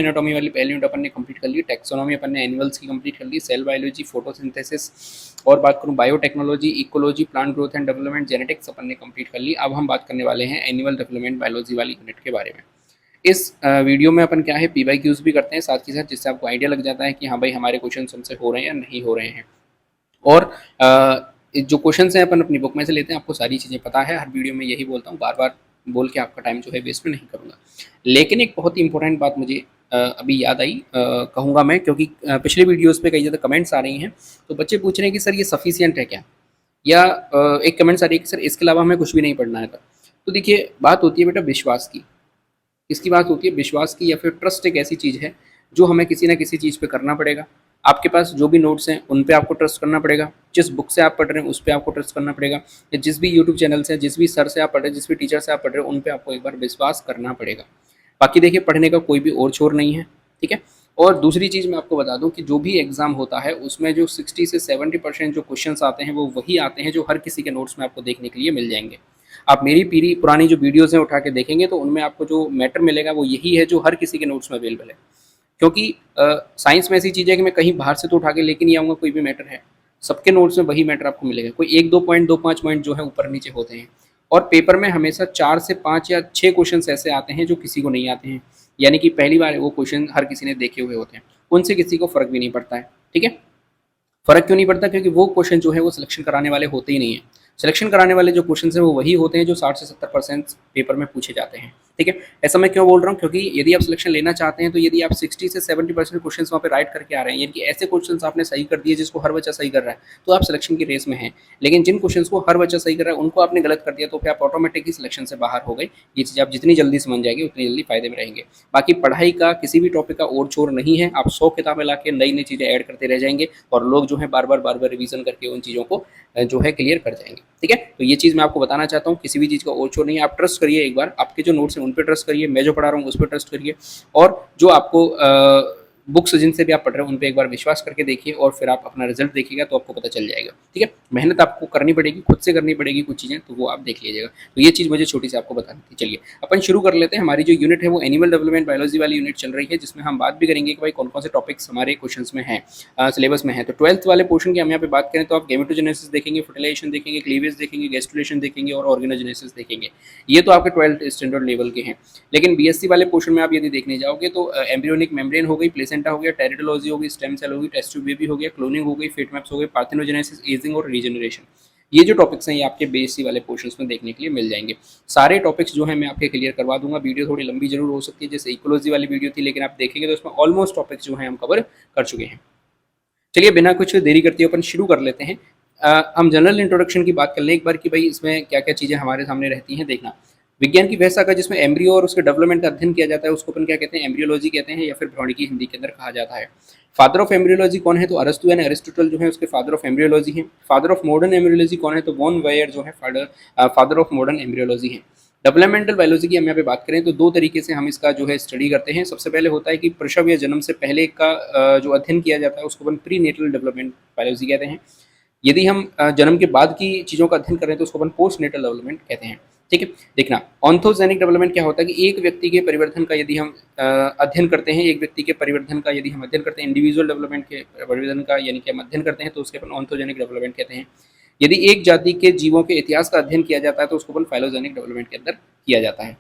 Anatomy वाली पहली unit अपन ने कंप्लीट कर ली, टैक्सोनॉमी अपन ने एनिमल्स की कंप्लीट कर ली, सेल बायोलॉजी, फोटोसिंथेसिस और बात करूँ biotechnology, ecology, plant growth and development, genetics अपन ने कंप्लीट कर ली। अब हम बात करने वाले हैं एनिमल डेवलपमेंट बायोलॉजी वाली यूनिट के बारे में। इस वीडियो में अपन क्या है PYQs भी करते हैं साथ के साथ, जिससे आपको आइडिया लग जाता है कि हाँ भाई हमारे क्वेश्चन हमसे हो रहे हैं या नहीं हो रहे हैं। और जो क्वेश्चन हैं अपन अपनी बुक में से लेते हैं, आपको सारी चीज़ें पता है, हर वीडियो में यही बोलता हूँ, बार बार बोल के आपका टाइम जो है वेस्ट में नहीं करूँगा। लेकिन एक बहुत ही इंपॉर्टेंट बात मुझे अभी याद आई, कहूँगा मैं, क्योंकि पिछले वीडियोज़ पे कई ज़्यादा कमेंट्स आ रही हैं, तो बच्चे पूछ रहे हैं कि सर ये सफिशियंट है क्या, या एक कमेंट्स आ रही है कि सर इसके अलावा हमें कुछ भी नहीं पढ़ना है। तो देखिए बात होती है बेटा विश्वास की, इसकी बात होती है विश्वास की, या फिर ट्रस्ट एक ऐसी चीज़ है जो हमें किसी ना किसी चीज़ पे करना पड़ेगा। आपके पास जो भी नोट्स हैं उन पे आपको ट्रस्ट करना पड़ेगा, जिस बुक से आप पढ़ रहे हैं उस पे आपको ट्रस्ट करना पड़ेगा, या जिस भी यूट्यूब चैनल से, जिस भी सर से आप पढ़ रहे हैं, जिस भी टीचर से आप पढ़ रहे हैं, उन पे आपको एक बार विश्वास करना पड़ेगा। बाकी देखिए पढ़ने का कोई भी और छोर नहीं है, ठीक है। और दूसरी चीज़ मैं आपको बता दूं कि जो भी एग्ज़ाम होता है उसमें जो 60 से 70% जो क्वेश्चंस आते हैं वो वही आते हैं जो हर किसी के नोट्स में आपको देखने के लिए मिल जाएंगे। आप मेरी पीरी पुरानी जो वीडियोज़ हैं उठा के देखेंगे तो उनमें आपको जो मैटर मिलेगा वो यही है जो हर किसी के नोट्स में अवेलेबल है। क्योंकि साइंस में ऐसी चीज़ है कि मैं कहीं बाहर से तो उठा के लेके नहीं आऊँगा कोई भी मैटर है, सबके नोट्स में वही मैटर आपको मिलेगा। कोई 1-2 पॉइंट 2-5 पॉइंट जो है ऊपर नीचे होते हैं, और पेपर में हमेशा 4 से 5 या 6 क्वेश्चन ऐसे आते हैं जो किसी को नहीं आते हैं, यानी कि पहली बार वो क्वेश्चन हर किसी ने देखे हुए होते हैं, उनसे किसी को फ़र्क भी नहीं पड़ता है, ठीक है। फ़र्क क्यों नहीं पड़ता? क्योंकि वो क्वेश्चन जो है वो सिलेक्शन कराने वाले होते ही नहीं है। सिलेक्शन कराने वाले जो क्वेश्चन हैं वो वही होते हैं जो 60 से 70% पेपर में पूछे जाते हैं, ठीक है। ऐसा मैं क्यों बोल रहा हूँ? क्योंकि यदि आप सिलेक्शन लेना चाहते हैं तो यदि आप 60 से 70% क्वेश्चन वहाँ पे राइट करके आ रहे हैं, यानी कि ऐसे क्वेश्चन आपने सही कर दिए जिसको हर बच्चा सही कर रहा है, तो आप सिलेक्शन की रेस में हैं। लेकिन जिन क्वेश्चन को हर बच्चा सही कर रहा है उनको आपने गलत कर दिया तो फिर आप ऑटोमेटिकली सिलेक्शन से बाहर हो गए। ये चीज़ आप जितनी जल्दी समझ जाएंगे उतनी जल्दी फायदे में रहेंगे। बाकी पढ़ाई का किसी भी टॉपिक का और छोर नहीं है, आप 100 किताबें ला के नई नई चीज़ें ऐड करते रह जाएंगे और लोग जो है बार बार रिवीजन करके उन चीज़ों को जो है क्लियर कर जाएंगे, ठीक है। तो ये चीज़ मैं आपको बताना चाहता हूँ, किसी भी चीज़ का और छोर नहीं है, आप ट्रस्ट करिए एक बार, आपके जो नोट्स हैं उन पर ट्रस्ट करिए, मैं जो पढ़ा रहा हूँ उस पर ट्रस्ट करिए, और जो आपको बुक्स जिनसे भी आप पढ़ रहे हो उन पे एक बार विश्वास करके देखिए और फिर आप अपना रिजल्ट देखिएगा तो आपको पता चल जाएगा, ठीक है। मेहनत आपको करनी पड़ेगी, खुद से करनी पड़ेगी कुछ चीज़ें, तो वो आप देख लीजिएगा। तो ये चीज़ मुझे छोटी सी आपको बतानी थी। चलिए अपन शुरू कर लेते हैं। हमारी जो यूनिट है वो एनिमल डेवलपमेंट बायोलॉजी वाली यूनिट चल रही है, जिसमें हम बात भी करेंगे कि भाई कौन कौन से टॉपिक्स हमारे क्वेश्चन में हैं, सिलेबस में है। तो 12th वाले पोर्शन की हम यहाँ पे बात करें तो आप गेमेटोजेनेसिस देखेंगे, फर्टिलाइजेशन देखेंगे, क्लीवेज देखेंगे, गैस्ट्रुलेशन देखेंगे और ऑर्गेनोजेनेसिस देखेंगे। ये तो आपके 12th स्टैंडर्ड लेवल के हैं। लेकिन BSc वाले पोर्शन में आप यदि देखने जाओगे तो एम्ब्रियोनिक मेम्ब्रेन हो गई, प्लेसेंटा हो गया, टेरिडोलॉजी हो गई, स्टेम सेल हो गई, टेस्ट ट्यूब बेबी हो गया, क्लोनिंग हो गई, फेट मैप्स हो गए, पार्थेनोजेनेसिस, एजिंग और रीजनरेशन। ये जो टॉपिक्स हैं ये आपके BSc वाले पोर्शंस में देखने के लिए मिल जाएंगे। सारे टॉपिक्स जो है मैं आपके क्लियर करवा दूंगा। वीडियो थोड़ी लंबी जरूर हो सकती है, जैसे इकोलॉजी वाली वीडियो थी, लेकिन आप देखेंगे तो उसमें ऑलमोस्ट टॉपिक्स जो है हम कवर कर चुके हैं। चलिए बिना कुछ देरी करते हुए अपन शुरू कर लेते हैं। हम जनरल इंट्रोडक्शन की बात कर लें एक बार कि भाई इसमें क्या क्या चीज़ें हमारे सामने रहती हैं। देखना, विज्ञान की वह शाखा जिसमें एम्ब्रियो और उसके डेवलपमेंट का अध्ययन किया जाता है उसको अपन क्या कहते हैं? एम्ब्रियोलॉजी कहते हैं, या फिर भ्रूणिकी हिंदी के अंदर कहा जाता है। फादर ऑफ एम्ब्रियोलॉजी कौन है? तो अरस्तु यानी अरिस्टोटल जो है उसके फादर ऑफ एम्ब्रियोलॉजी है। फादर ऑफ मॉडर्न एम्ब्रियोलॉजी कौन है? तो वॉन वेयर जो है फादर ऑफ मॉडर्न एम्ब्रियोलॉजी है। डेवलपमेंटल बायोलॉजी की हम यहाँ पे बात करें तो दो तरीके से हम इसका जो है स्टडी करते हैं। सबसे पहले होता है कि प्रसव या जन्म से पहले का जो अध्ययन किया जाता है उसको अपन प्री नेटल डेवलपमेंट बायोलॉजी कहते हैं। यदि हम जन्म के बाद की चीज़ों का अध्ययन करें तो उसको अपन पोस्ट नेटल डेवलपमेंट कहते हैं, ठीक है। देखना, ऑन्थोजेनिक डेवलपमेंट क्या होता है कि एक व्यक्ति के परिवर्तन का यदि हम अध्ययन करते हैं, एक व्यक्ति के परिवर्तन का यदि हम अध्ययन करते हैं, इंडिविजुअल डेवलपमेंट के परिवर्तन का यानी कि हम अध्ययन करते हैं तो उसके अपन ऑन्थोजेनिक डेवलपमेंट कहते हैं। यदि एक जाति के जीवों के इतिहास का अध्ययन किया जाता है तो उसको अपन फाइलोजेनिक डेवलपमेंट के अंदर किया जाता है,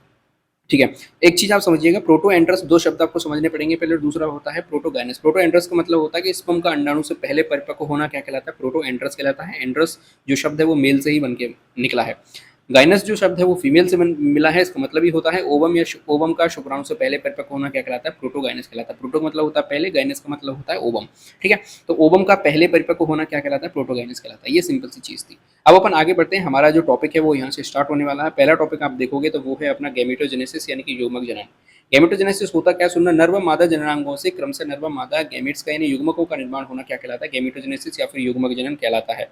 ठीक है। एक चीज आप समझिएगा, प्रोटो एंड्रस, दो शब्द आपको समझने पड़ेंगे पहले। दूसरा होता है प्रोटोगाइनस। प्रोटो एंड्रस का मतलब होता है कि स्पर्म का अंडाणु से पहले परिपक्व होना क्या कहलाता है? प्रोटो एंड्रस कहलाता है। एंड्रस जो शब्द है वो मेल से ही बन के निकला है। गाइनस जो शब्द है वो फीमेल से मिला है। इसका मतलब ही होता है ओवम या ओवम का शुक्राणु से पहले परिपक्व होना क्या कहलाता है? प्रोटोगाइनस कहलाता है। प्रोटो मतलब होता है पहले, गाइनस का मतलब होता है ओवम, ठीक है। तो ओवम का पहले परिपक्व होना क्या कहलाता है? प्रोटोगाइनस कहलाता है। ये सिंपल सी चीज थी। अब अपन आगे बढ़ते हैं। हमारा जो टॉपिक है वो यहाँ से स्टार्ट होने वाला है। पहला टॉपिक आप देखोगे तो वो है अपना गैमेटोजेनेसिस यानी कि युग्मक जनन। गैमेटोजेनेसिस होता क्या? सुनना, नर व मादा जननांगों से क्रम से नर व मादा गैमेट्स का यानी युग्मकों का निर्माण होना क्या कहलाता है? गैमेटोजेनेसिस या फिर युग्मक जनन कहलाता है।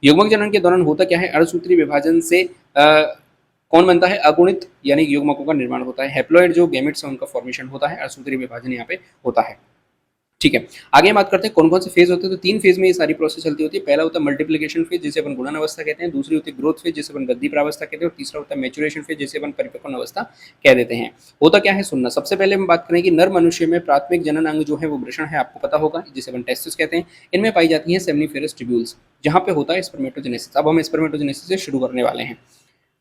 युग्मक जनन के दौरान होता क्या है? अर्धसूत्रीय विभाजन से कौन बनता है? अगुणित यानी युग्मकों का निर्माण होता है। हैप्लॉइड जो गैमेट्स हैं उनका फॉर्मेशन होता है। अर्धसूत्रीय विभाजन यहाँ पे होता है। ठीक है, आगे हम बात करते हैं कौन कौन से फेज होते हैं। तो 3 फेज में ये सारी प्रोसेस चलती होती है। पहला होता है मल्टीप्लिकेशन फेज, जिसे अपन गुणन अवस्था कहते हैं। दूसरी होती है ग्रोथ फेज, जिसे अपन वृद्धि प्रावस्था कहते हैं। और तीसरा होता है मैच्योरेशन फेज, जिसे अपन परिपक्वन अवस्था कह देते हैं। होता क्या है सुनना। सबसे पहले हम बात करें कि नर मनुष्य में प्राथमिक जनन अंग जो है वो वृषण है, आपको पता होगा, जिसे अपन टेस्टिस कहते हैं। इनमें पाई जाती है सेमनीफेरस ट्यूब्यूल्स, जहाँ पे होता है स्पर्मेटोजेनेसिस। अब हम स्पर्मेटोजेनेसिस से शुरू करने वाले हैं।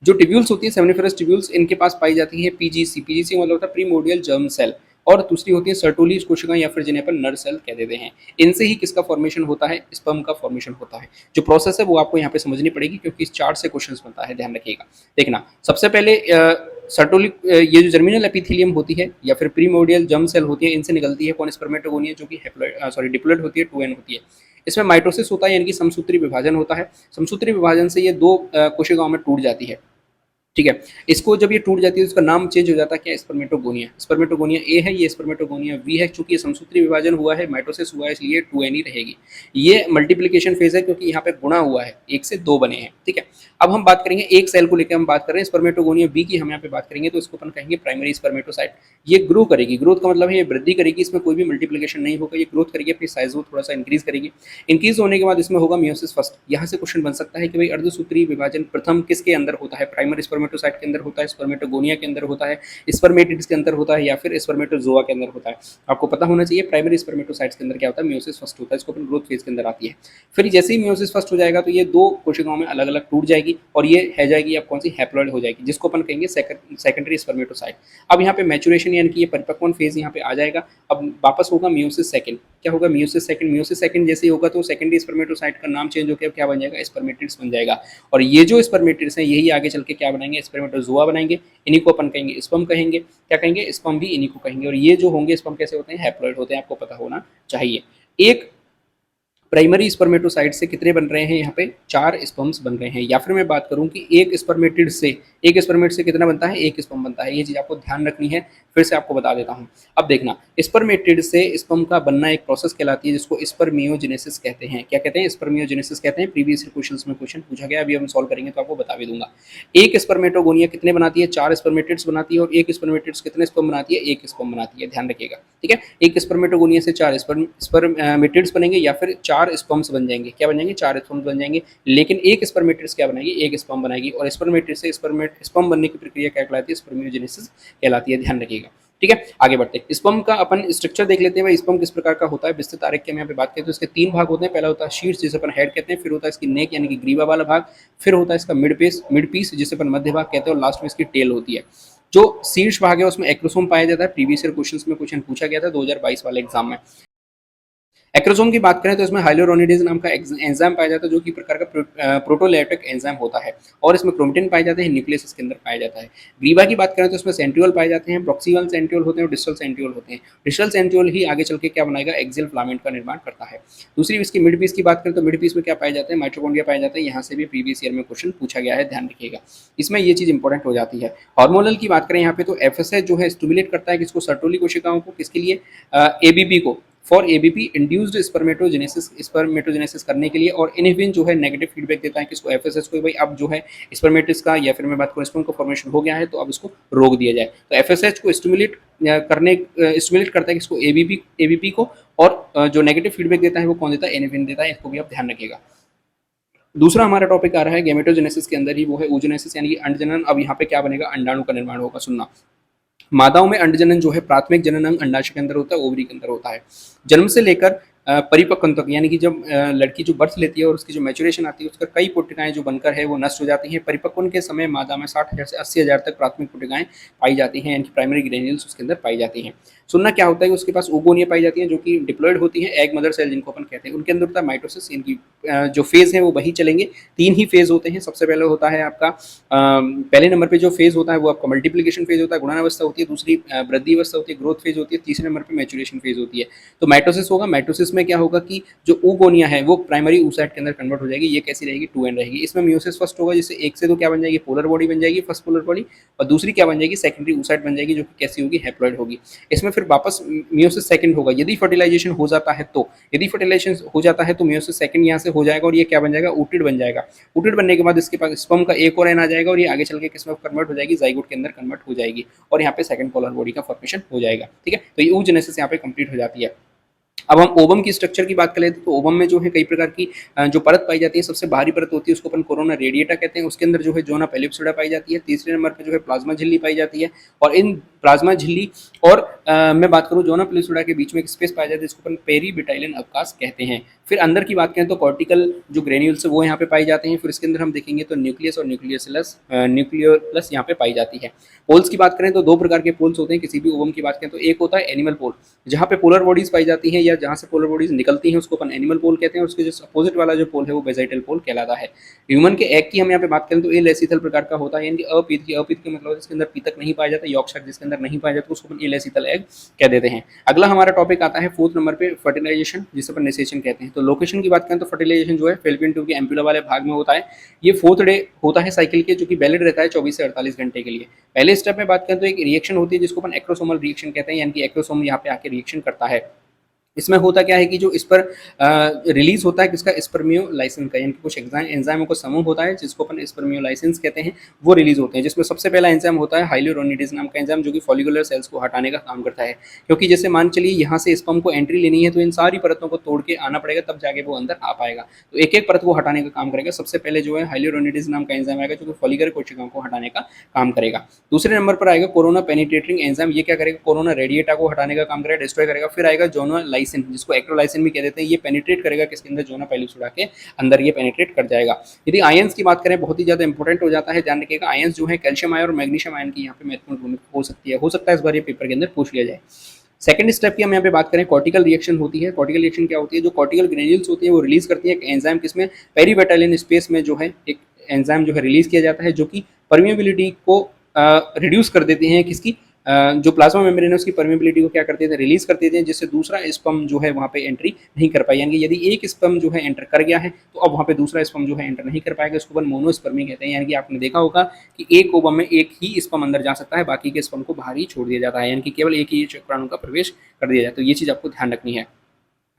जो ट्यूब्यूल्स होती है सेमनीफेरस ट्यूब्यूल्स, इनके पास पाई जाती है पीजीसी। पीजीसी मतलब होता है प्रीमोर्डियल जर्म सेल। और दूसरी होती है सर्टोली कोशिकाएं, या फिर जिन्हें अपन नर सेल कह देते हैं। इनसे ही किसका फॉर्मेशन होता है, स्पर्म का फॉर्मेशन होता है। जो प्रोसेस है वो आपको यहाँ पे समझनी पड़ेगी, क्योंकि इस चार्ट से क्वेश्चन बनता है, ध्यान रखिएगा। देखना, सबसे पहले सर्टोलिक ये जो जर्मिनल एपिथेलियम होती है या फिर प्रीमोर्डियल जर्म सेल होती है, इनसे निकलती है कौन, स्पर्मेटोगोनिया, जो कि डिप्लॉइड होती है, 2n होती है। इसमें माइटोसिस होता है, यानी कि समसूत्री विभाजन होता है। समसूत्री विभाजन से ये दो कोशिकाओं में टूट जाती है। ठीक है, इसको जब ये टूट जाती है तो इसका नाम चेंज हो जाता है, क्या, स्पर्मेटोगोनिया। स्पर्मेटोगोनिया ए है, ये स्पर्मेटोगोनिया बी है। चूंकि ये समसूत्री विभाजन हुआ है, माइटोसिस हुआ है, इसलिए 2n ही रहेगी। ये मल्टीप्लिकेशन फेज है, क्योंकि यहाँ पे गुणा हुआ है, 1 से 2 बने हैं। ठीक है, अब हम बात करेंगे एक सेल को लेकर, हम बात कर रहे हैं स्पर्मेटोगोनिया बी की, हम यहाँ पे बात करेंगे तो इसको अपन कहेंगे प्राइमरी स्पर्मेटोसाइट। ये ग्रो करेगी, ग्रोथ का मतलब है ये वृद्धि करेगी, इसमें कोई भी मल्टीप्लिकेशन नहीं होगा, ये ग्रोथ करेगी, अपनी साइज को थोड़ा सा इंक्रीज करेगी। इंक्रीज होने के बाद इसमें होगा मियोसिस फर्स्ट। यहाँ से क्वेश्चन बन सकता है कि भाई अर्धसूत्री विभाजन प्रथम किसके अंदर होता है, प्राइमरी स्पर्मेटोसाइट के अंदर होता है, स्पर्मेटोगोनिया के अंदर होता है, स्पर्मेटिड्स के अंदर होता है, या फिर स्पर्मेटोजोआ के अंदर होता है। आपको पता होना चाहिए प्राइमरी स्पर्मेटोसाइट्स के अंदर क्या होता है, मियोसिस फर्स्ट होता है, इसको अपन ग्रोथ फेज के अंदर आती है। फिर जैसे ही मियोसिस फर्स्ट हो जाएगा तो ये दो कोशिकाओं में अलग अलग टूट जाएगी, और ये है जाएगी अब कौन सी, हैप्लॉइड हो जाएगी, जिसको अपन कहेंगे सेकेंडरी स्पर्मेटोसाइट। अब यहाँ पे मैचुरेशन यानी कि ये परिपक्वन फेज यहाँ पे आ जाएगा। अब वापस होगा मियोसिस सेकंड। क्या होगा, मियोसिस सेकंड। मियोसिस सेकंड जैसे ही होगा तो सेकेंडरी स्पर्मेटोसाइट का नाम चेंज होकर क्या बन जाएगा, स्पर्मेटिड्स बन जाएगा। और ये जो स्पर्मेटिड्स हैं यही आगे चल के क्या बनाएंगे, स्पर्मेटोजोआ बनाएंगे। इन्हीं को अपन कहेंगे स्पर्म कहेंगे। क्या कहेंगे, स्पर्म भी इन्हीं को कहेंगे। और ये जो होंगे स्पर्म कैसे होते हैं, हैप्लॉइड होते हैं, आपको पता होना चाहिए। एक प्राइमरी स्पर्मेटोसाइट से कितने बन रहे हैं, यहाँ पे 4 स्पर्म्स बन रहे हैं। या फिर मैं बात करूं कि एक स्पर्मेटिड से, एक स्पर्मेट से कितना बनता है, एक स्पर्म बनता है। ये चीज आपको ध्यान रखनी है, फिर से आपको बता देता हूं। अब देखना, स्पर्मेटिड से स्पर्म का बनना एक प्रोसेस कहलाती है, जिसको स्पर्मियोजेनेसिस कहते हैं। क्या कहते हैं, स्पर्मियोजेनेसिस कहते हैं। प्रीवियस क्वेश्चंस में क्वेश्चन पूछा गया, अभी हम सॉल्व करेंगे तो आपको बता भी दूंगा। एक स्पर्मेटोगोनिया कितने बनाती है, 4 स्पर्मेटिड्स बनाती है। और एक स्पर्मेटिड्स कितने स्पर्म बनाती है, एक स्पर्म बनाती है, ध्यान रखिएगा। ठीक है, एक स्पर्मेटोगोनिया से 4 स्पर्मेटिड्स बनेंगे, या फिर 4 स्पर्म्स बन जाएंगे। क्या बन जाएंगे, 4 स्पर्म्स बन जाएंगे। लेकिन एक स्पर्मेटिड्स क्या बनाएगी, एक स्पर्म बनाएगी। और स्पर्मेटिड से स्पर्म बनने की प्रक्रिया क्या कहलाती है, स्पर्मियोजेनेसिस कहलाती है, ध्यान रखिएगा। ठीक है, आगे बढ़ते हैं। स्पर्म का अपन स्ट्रक्चर देख लेते हैं, भाई स्पर्म किस प्रकार का होता है। विस्तृत आरेख की हम यहाँ पे बात करें तो इसके 3 भाग होते हैं। पहला होता है शीर्ष, जिसे अपन हेड कहते हैं। फिर होता है इसकी नेक यानी कि ग्रीवा वाला भाग। फिर होता है इसका मिड पीस, जिसे अपन मध्य भाग कहते हैं। और लास्ट में इसकी टेल होती है। जो शीर्ष भाग है उसमें एक्रोसोम पाया जाता है। प्रीवियस ईयर क्वेश्चंस में क्वेश्चन पूछा गया था 2022 वाले एग्जाम में। एक्रोसोम की बात करें तो इसमें हाइलोरोनिडेज नाम का एंजाइम पाया जाता है, जो कि प्रकार का प्रोटोलैक्टिक एंजाइम होता है। और इसमें क्रोमेटिन पाए जाते हैं, न्यूक्लियस इसके अंदर पाया जाता है। ग्रीवा की बात करें तो इसमें सेंट्रियोल पाए जाते हैं, प्रॉक्सिमल सेंट्रियोल होते हैं और डिस्टल सेंट्रियोल होते हैं। डिस्टल सेंट्रियोल ही आगे चल के क्या बनाएगा, एक्सियल फिलामेंट का निर्माण करता है। दूसरी इसकी मिड पीस की बात करें तो मिड पीस में क्या पाए जाते हैं, माइटोकॉन्ड्रिया पाए जाते हैं। यहाँ से भी प्रीवियस ईयर में क्वेश्चन पूछा गया है, ध्यान रखिएगा। इसमें ये चीज इंपॉर्टेंट हो जाती है। हार्मोनल की बात करें यहाँ पे तो एफएसएच जो है स्टिमुलेट करता है किसको, सर्टोली कोशिकाओं को। किसके लिए, एबीपी को, फॉर एबीपी इंड्यूस्ड स्पर्मेटोजेनेसिस करने के लिए। और इनहिबिन जो है नेगेटिव फीडबैक देता है किसको, एफएसएच को, भाई अब जो है स्पर्मेटिस का या फिर मैं बात करूँ स्पर्म का फॉर्मेशन हो गया है, तो अब इसको रोक दिया जाए। तो एफएसएच को स्टिमुलेट करता है किसको, एबीपी को। और जो नेगेटिव फीडबैक देता है वो कौन देता है, इनहिबिन देता है। इसको भी आप ध्यान रखिएगा। दूसरा हमारा टॉपिक आ रहा है गैमेटोजेनेसिस के अंदर ही, वो है oogenesis यानी कि अंडजनन। अब यहाँ पे क्या बनेगा, अंडाणु का निर्माण होगा। सुनना, मादाओं में अंडजनन जो है प्राथमिक जनन अंग अंडाशय के अंदर होता है, ओवरी के अंदर होता है। जन्म से लेकर परिपक्वन तक, यानी कि जब लड़की जो बर्थ लेती है और उसकी जो मैचुरेशन आती है, उसका कई पुटिकाएं जो बनकर है वो नष्ट हो जाती हैं। परिपक्वन के समय मादा में 60,000 से 80,000 तक प्राथमिक पुटिकाएं पाई जाती हैं, यानी प्राइमरी ग्रेन्यूल्स उसके अंदर पाई जाती हैं। सुनना, क्या होता है कि उसके पास ओगोनिया पाई जाती है, जो कि डिप्लॉयड होती है। एग मदर सेल जिनको अपन कहते हैं, उनके अंदर होता है माइटोसिस। इनकी जो फेज है वो वही चलेंगे। 3 ही फेज होते हैं। सबसे पहले होता है आपका पहले नंबर पे जो फेज होता है वो आपका मल्टीप्लिकेशन फेज होता है, गुणनावस्था होती है। दूसरी वृद्धि अवस्था होती है, ग्रोथ फेज होती है। तीसरे नंबर पे मैचुरेशन फेज होती है। तो माइटोसिस होगा। माइटोसिस में क्या होगा कि जो oogonia है वो प्राइमरी oocyte के अंदर कन्वर्ट हो जाएगी। ये कैसी रहेगी, 2n रहेगी। इसमें मियोसिस फर्स्ट होगा, जिससे एक से तो क्या बन जाएगी, पोलर बॉडी बन जाएगी, फर्स्ट पोलर बॉडी। और दूसरी क्या बन जाएगी, सेकेंडरी oocyte बन जाएगी, जो कि कैसी होगी, हैप्लॉइड होगी। इसमें फिर वापस मियोसिस सेकंड होगा। यदि फर्टिलाइजेशन हो जाता है तो, यदि फर्टिलाइजेशन हो जाता है तो मियोसिस सेकंड यहाँ से हो जाएगा। और ये क्या बन जाएगा, ooted बन जाएगा। ooted बनने के बाद इसके पास स्पर्म का एक और एन आ जाएगा, और ये आगे चल के किसमें कन्वर्ट हो जाएगी, जाइगोट के अंदर कन्वर्ट हो जाएगी। और यहाँ पे सेकंड पोलर बॉडी का फॉर्मेशन हो जाएगा। ठीक है, तो ये oogenesis यहाँ पे कंप्लीट हो जाती है। अब हम ओवम की स्ट्रक्चर की बात करें तो ओवम में जो है कई प्रकार की जो परत पाई जाती है, सबसे बाहरी परत होती है उसको अपन कोरोना रेडिएटा कहते हैं। उसके अंदर जो है जोना पेलिप्सिडा पाई जाती है। तीसरे नंबर पे जो है प्लाज्मा झिल्ली पाई जाती है, और इन प्लाज्मा झिल्ली और मैं बात करूँ जोना पेलिप्सिडा के बीच में एक स्पेस पाया जाता है जिसको अपन पेरीबिटाइलियन अवकाश कहते हैं। फिर अंदर की बात करें तो कॉर्टिकल जो ग्रेन्यूल्स है वो यहाँ पे पाई जाते हैं। फिर इसके अंदर हम देखेंगे तो न्यूक्लियस और न्यूक्लियोलस यहाँ पे पाई जाती है। पोल्स की बात करें तो दो प्रकार के पोल्स होते हैं किसी भी ओवम की बात करें तो। एक होता है एनिमल पोल, जहाँ पे पोलर बॉडीज पाई जाती हैं या जहाँ से पोलर बॉडीज निकलती हैं उसको अपन एनिमल पोल कहते हैं। उसके जो अपोजिट वाला जो पोल है वो वेजाइटल पोल कहलाता है। ह्यूमन के एग की हम यहाँ पे बात करें तो एलेसिथल प्रकार का होता है, यानी अपीत की। अपीत के मतलब जिसके अंदर पीतक नहीं पाया जाता, यॉर्कशायर जिसके अंदर नहीं पाया जाता उसको अपन एलेसिथल एग कह देते हैं। अगला हमारा टॉपिक आता है 4th नंबर पे फर्टिलाइजेशन, जिसे अपन निषेचन कहते हैं। तो लोकेशन की बात करें तो फर्टिलाइजेशन जो है फेल्पियन ट्यूब के एम्पुला वाले भाग में होता है। ये 4th डे होता है साइकिल के, जो कि वैलिड रहता है 24 से 48 घंटे के लिए। पहले स्टेप में बात करें तो एक रिएक्शन होती है जिसको अपन एक्रोसोमल रिएक्शन कहते हैं, यानी कि एक्रोसोम यहाँ पे आके रिएक्शन करता है। इसमें होता क्या है कि जो इस पर रिलीज होता है किसका, स्पर्मियोलाइसिन का, यानी कि कुछ एंजाइमों का समूह होता है जिसको अपन स्पर्मियोलाइसिन कहते हैं, वो रिलीज होते हैं। जिसमें सबसे पहला एंजाइम होता है हाइल्यूरोनिडेज नाम का एंजाइम, जो कि फॉलिकुलर सेल्स को हटाने का काम करता है। क्योंकि जैसे मान चलिए यहाँ से स्पर्म को एंट्री लेनी है तो इन सारी परतों को तोड़ के आना पड़ेगा, तब जाके वो अंदर आ पाएगा। तो एक एक परत वो हटाने का काम करेगा। सबसे पहले जो है हाइल्यूरोनिडेज नाम का एंजाइम आएगा जो कि फॉलिकुलर कोशिकाओं को हटाने का काम करेगा। दूसरे नंबर पर आएगा कोरोना पेनिट्रेटिंग एंजाइम। ये क्या करेगा, कोरोना रेडिएटा को हटाने का काम करेगा, डिस्ट्रॉय करेगा। फिर आएगा जोनोलाइसिन, जिसको एक्रोलाइसिन भी कह देते हैं। ये पेनिट्रेट करेगा किसके अंदर, जोना पेलिप्सिडा के अंदर ये पेनिट्रेट कर जाएगा। यदि आयंस की बात करें बहुत ही ज्यादा इंपॉर्टेंट हो जाता है, ध्यान रखिएगा। आयंस जो है कैल्शियम आयन और मैग्नीशियम आयन की यहाँ पे महत्वपूर्ण भूमिका हो सकती है। हो सकता है इस बार ये पेपर के अंदर पूछ लिया जाए। सेकंड स्टेप की हम यहाँ पे बात करें, कॉर्टिकल रिएक्शन होती है। कॉर्टिकल रिएक्शन क्या होती है, जो कॉर्टिकल ग्रेन्यूल्स होती है वो रिलीज करती है एक एंजाइम, किसमें, पेरीबेटालियन स्पेस में जो है एक एंजाइम जो है रिलीज किया जाता है, जो कि परमिएबिलिटी को रिड्यूस कर देते हैं। किसकी, जो प्लाज्मा मेम्ब्रेन है उसकी परमिएबिलिटी को क्या करते थे, रिलीज कर देते हैं, जिससे दूसरा स्पर्म जो है वहाँ पे एंट्री नहीं कर पाएंगे। यदि एक स्पर्म जो है एंटर कर गया है तो अब वहाँ पे दूसरा स्पर्म जो है एंटर नहीं कर पाएगा। इसको अपन मोनोस्पर्मी कहते हैं। यानी कि आपने देखा होगा कि एक ओवम में एक ही स्पर्म अंदर जा सकता है, बाकी के स्पर्म को बाहर ही छोड़ दिया जाता है, यानी कि केवल एक ही शुक्राणु का प्रवेश कर दिया जाता है। तो ये चीज़ आपको ध्यान रखनी है।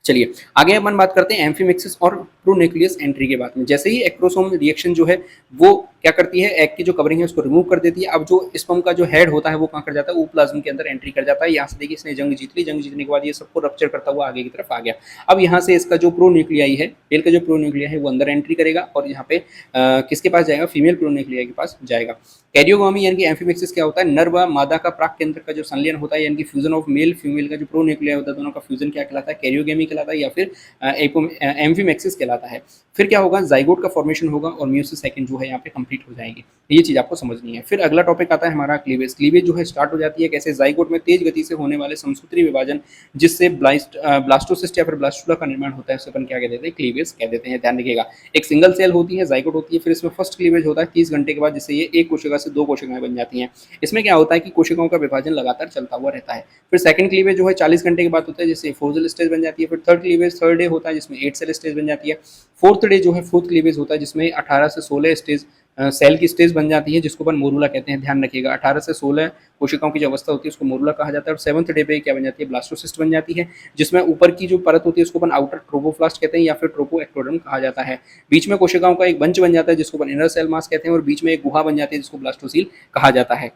चलिए आगे अपन बात करते हैं एम्फीमेक्सिस और प्रोन्यूक्लियस एंट्री के बारे में। जैसे ही एक्रोसोम रिएक्शन जो है वो क्या करती है, एग की जो कवरिंग है उसको रिमूव कर देती है। अब जो स्पर्म का जो हेड होता है वो कहाँ कर जाता है, वो प्लाज्म के अंदर एंट्री कर जाता है। यहाँ से देखिए इसने जंग जीत ली, जंग जीतने के बाद ये सबको रप्चर करता हुआ आगे की तरफ आ गया। अब यहाँ से इसका जो प्रोन्यूक्लियाई है, मेल का जो प्रोन्यूक्लिया है वो अंदर एंट्री करेगा और यहाँ पे किसके पास जाएगा, फीमेल प्रोन्यूक्लिया के पास जाएगा। कैरियोगामी यानी कि एम्फीमेक्सिस क्या होता है, नर व मादा का प्राक केंद्र का जो संलयन होता है, यानी कि फ्यूजन ऑफ मेल फीमेल का जो प्रोन्यूक्लिया होता है, दोनों का फ्यूजन क्या कहलाता है, कैरियोगेमी कहलाता है या फिर एम्फीमेक्सिस कहलाता है। फिर क्या होगा, जाइगोट का फॉर्मेशन होगा और म्यूसिस सेकंड जो है यहाँ पे कंप्लीट हो जाएगी। ये चीज आपको समझनी है। फिर अगला टॉपिक आता है हमारा क्लीवेज। क्लीवेज जो है स्टार्ट हो जाती है कैसे, जाइगोट में तेज गति से होने वाले समसूत्री विभाजन जिससे ब्लास्टोसिस्ट या फिर ब्लास्टुला का निर्माण होता है, उसे अपन क्या कह देते हैं, क्लीवेज कह देते हैं। ध्यान रखिएगा, एक सिंगल सेल होती है, जाइगोट होती है, फिर इसमें फर्स्ट क्लीवेज होता है 30 घंटे के बाद, जिससे ये एक कोशिका से दो कोशिकाएं बन जाती हैं। इसमें क्या होता है कि कोशिकाओं का विभाजन लगातार चलता हुआ रहता है। फिर सेकंड क्लीवेज जो है 40 घंटे के बाद होता है, जिससे 4 सेल स्टेज बन जाती है। फिर थर्ड क्लीवेज थर्ड डे होता है जिसमें 8 सेल स्टेज बन जाती है। फोर्थ डे जो है फोर्थ क्लीवेज होता है जिसमें 18 से 16 स्टेज सेल की स्टेज बन जाती है, जिसको अपन मोरूला कहते हैं। ध्यान रखिएगा, 18 से 16 कोशिकाओं की जो अवस्था होती है उसको मोरूला कहा जाता है। और 7th डे पे क्या बन जाती है, ब्लास्टोसिस्ट बन जाती है, जिसमें ऊपर की जो परत होती है उसको अपन आउटर ट्रोपोप्लास्ट कहते हैं या फिर ट्रोपोएक्टोडर्म कहा जाता है। बीच में कोशिकाओं का एक बंच बन जाता है जिसको अपन इनर सेल मास कहते हैं, और बीच में एक गुहा बन जाती है जिसको ब्लास्टोसील कहा जाता है।